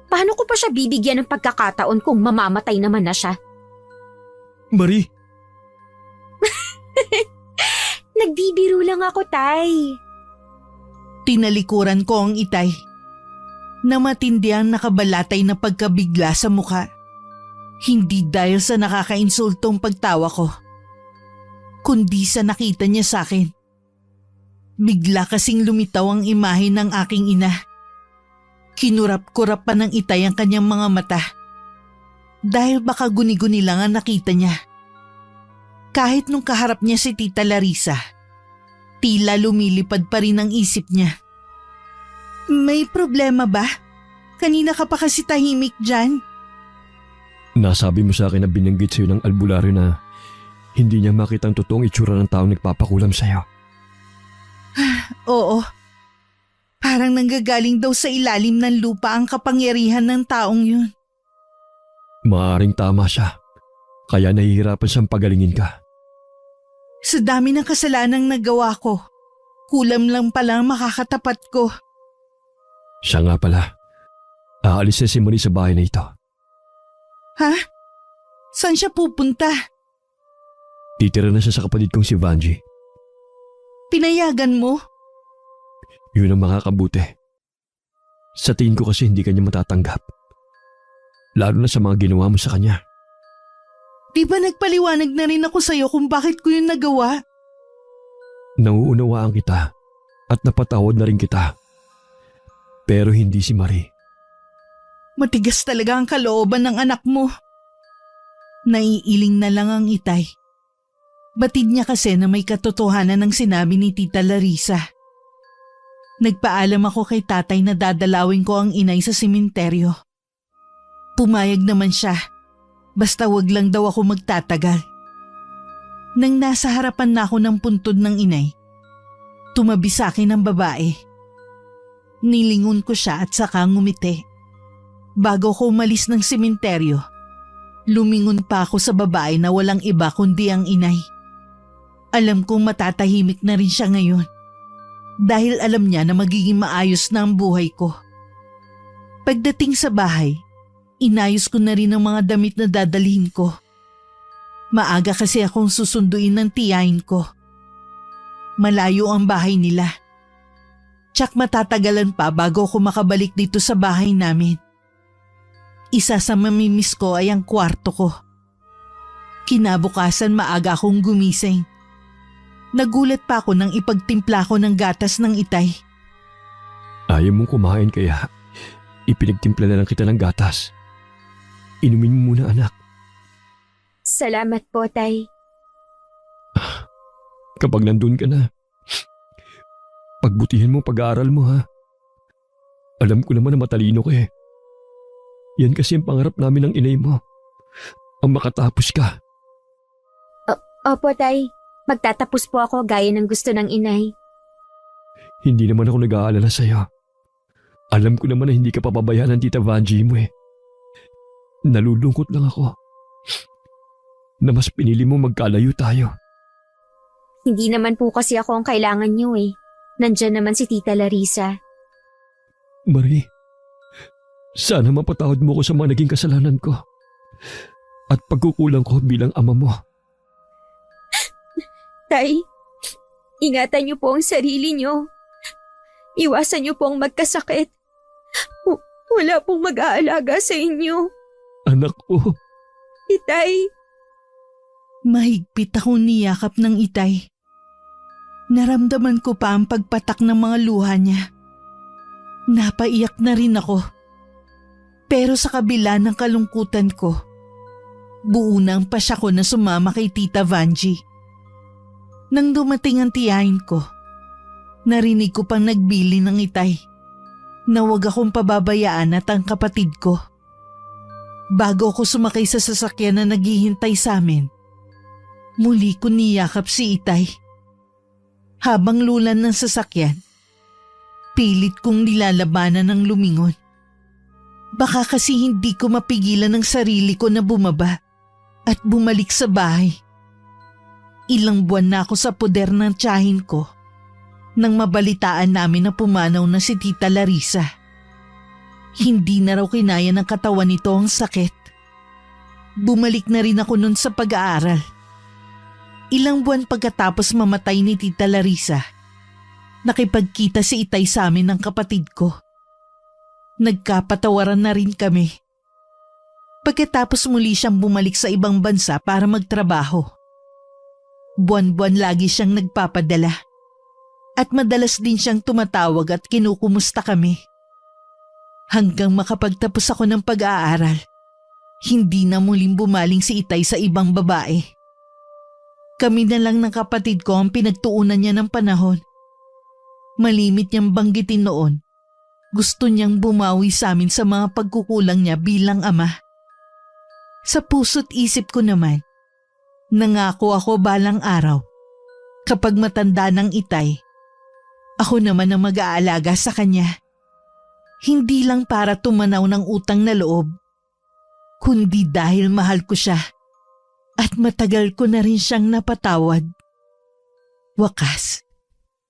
Paano ko pa siya bibigyan ng pagkakataon kung mamamatay naman na siya? Marie! Nagbibiro lang ako, Tay. Tinalikuran ko ang itay. Na matindi ang nakabalatay na pagkabigla sa mukha. Hindi dahil sa nakakainsultong pagtawa ko, kundi sa nakita niya sa akin. Bigla kasing lumitaw ang imahe ng aking ina. Kinurap-kurap pa ng itay ang kanyang mga mata. Dahil baka guni-guni lang ang nakita niya. Kahit nung kaharap niya si Tita Larissa, tila lumilipad pa rin ang isip niya. May problema ba? Kanina ka pa kasi tahimik dyan. Nasabi mo sa akin na binanggit sa'yo ng albularyo na hindi niya makita ang totoong itsura ng taong nagpapakulam sa'yo. Oo. Parang nanggagaling daw sa ilalim ng lupa ang kapangyarihan ng taong yun. Maaaring tama siya. Kaya nahihirapan siyang pagalingin ka. Sa dami ng kasalanang nagawa ko, kulam lang pala ang makakatapat ko. Siya nga pala. Aalis na si Marie sa bahay na ito. Ha? Saan siya pupunta? Titira na siya sa kapatid kong si Vanjie. Pinayagan mo? Yun ang makakabuti. Sa tingin ko kasi hindi kanya matatanggap. Lalo na sa mga ginawa mo sa kanya. Di ba nagpaliwanag na rin ako sa'yo kung bakit ko yun nagawa? Nauunawaan kita at napatawad na rin kita. Pero hindi si Marie. Matigas talaga ang kalooban ng anak mo. Naiiling na lang ang itay. Batid niya kasi na may katotohanan ng sinabi ni Tita Larissa. Nagpaalam ako kay tatay na dadalawin ko ang inay sa sementeryo. Pumayag naman siya. Basta wag lang daw ako magtatagal. Nang nasa harapan na ako ng puntod ng inay, tumabi sa akin ang babae. Nilingon ko siya at saka ngumiti. Bago ko umalis ng sementeryo, lumingon pa ako sa babae na walang iba kundi ang inay. Alam kong matatahimik na rin siya ngayon. Dahil alam niya na magiging maayos na ang buhay ko. Pagdating sa bahay, inayos ko na rin ang mga damit na dadalhin ko. Maaga kasi akong susunduin ng tiyahin ko. Malayo ang bahay nila. Tsak matatagalan pa bago ako makabalik dito sa bahay namin. Isa sa mamimiss ko ay ang kwarto ko. Kinabukasan maaga akong gumising. Nagulat pa ako nang ipagtimpla ko ng gatas ng itay. Ayaw mong kumain kaya ipinagtimpla na lang kita ng gatas. Inumin mo muna anak. Salamat po, Tay. Kapag nandun ka na, pagbutihin mo pag-aaral mo ha. Alam ko naman na matalino ka eh. Yan kasi ang pangarap namin ng inay mo. Ang makatapos ka. Opo, Tay. Magtatapos po ako gaya ng gusto ng inay. Hindi naman ako nag-aalala sa'yo. Alam ko naman na hindi ka papabayaan ng Tita Vanjie mo eh. Nalulungkot lang ako na mas pinili mo magkalayo tayo. Hindi naman po kasi ako ang kailangan niyo eh. Nandyan naman si Tita Larissa. Marie, sana mapatawad mo ko sa mga naging kasalanan ko at pagkukulang ko bilang ama mo. Tay, ingatan niyo po ang sarili niyo. Iwasan niyo po ang magkasakit. Wala pong mag-aalaga sa inyo. Anak ko, Itay, Mahigpit akong niyakap ng itay. Naramdaman ko pa ang pagpatak ng mga luha niya. Napaiyak na rin ako. Pero sa kabila ng kalungkutan ko, buo na ang pasya ko na sumama kay Tita Vanjie. Nang dumating ang tiyahin ko, narinig ko pang nagbili ng itay na huwag akong pababayaan at ang kapatid ko. Bago ako sumakay sa sasakyan na naghihintay sa amin, muli ko niyakap si itay. Habang lulan ng sasakyan, pilit kong nilalabanan ng lumingon. Baka kasi hindi ko mapigilan ang sarili ko na bumaba at bumalik sa bahay. Ilang buwan na ako sa poder ng tiyahin ko nang mabalitaan namin na pumanaw na si Tita Larissa. Hindi na raw kinaya ng katawan nito ang sakit. Bumalik na rin ako nun sa pag-aaral. Ilang buwan pagkatapos mamatay ni Tita Larissa, nakipagkita si itay sa amin ng kapatid ko. Nagkapatawaran na rin kami. Pagkatapos muli siyang bumalik sa ibang bansa para magtrabaho. Buwan-buwan lagi siyang nagpapadala. At madalas din siyang tumatawag at kinukumusta kami. Hanggang makapagtapos ako ng pag-aaral, hindi na muling bumaling si itay sa ibang babae. Kami na lang ng kapatid ko ang pinagtuunan niya ng panahon. Malimit niyang banggitin noon, gusto niyang bumawi sa amin sa mga pagkukulang niya bilang ama. Sa puso't isip ko naman, nangako ako balang araw, kapag matanda ng itay, ako naman ang mag-aalaga sa kanya. Hindi lang para tumanaw ng utang na loob, kundi dahil mahal ko siya at matagal ko na rin siyang napatawad. Wakas,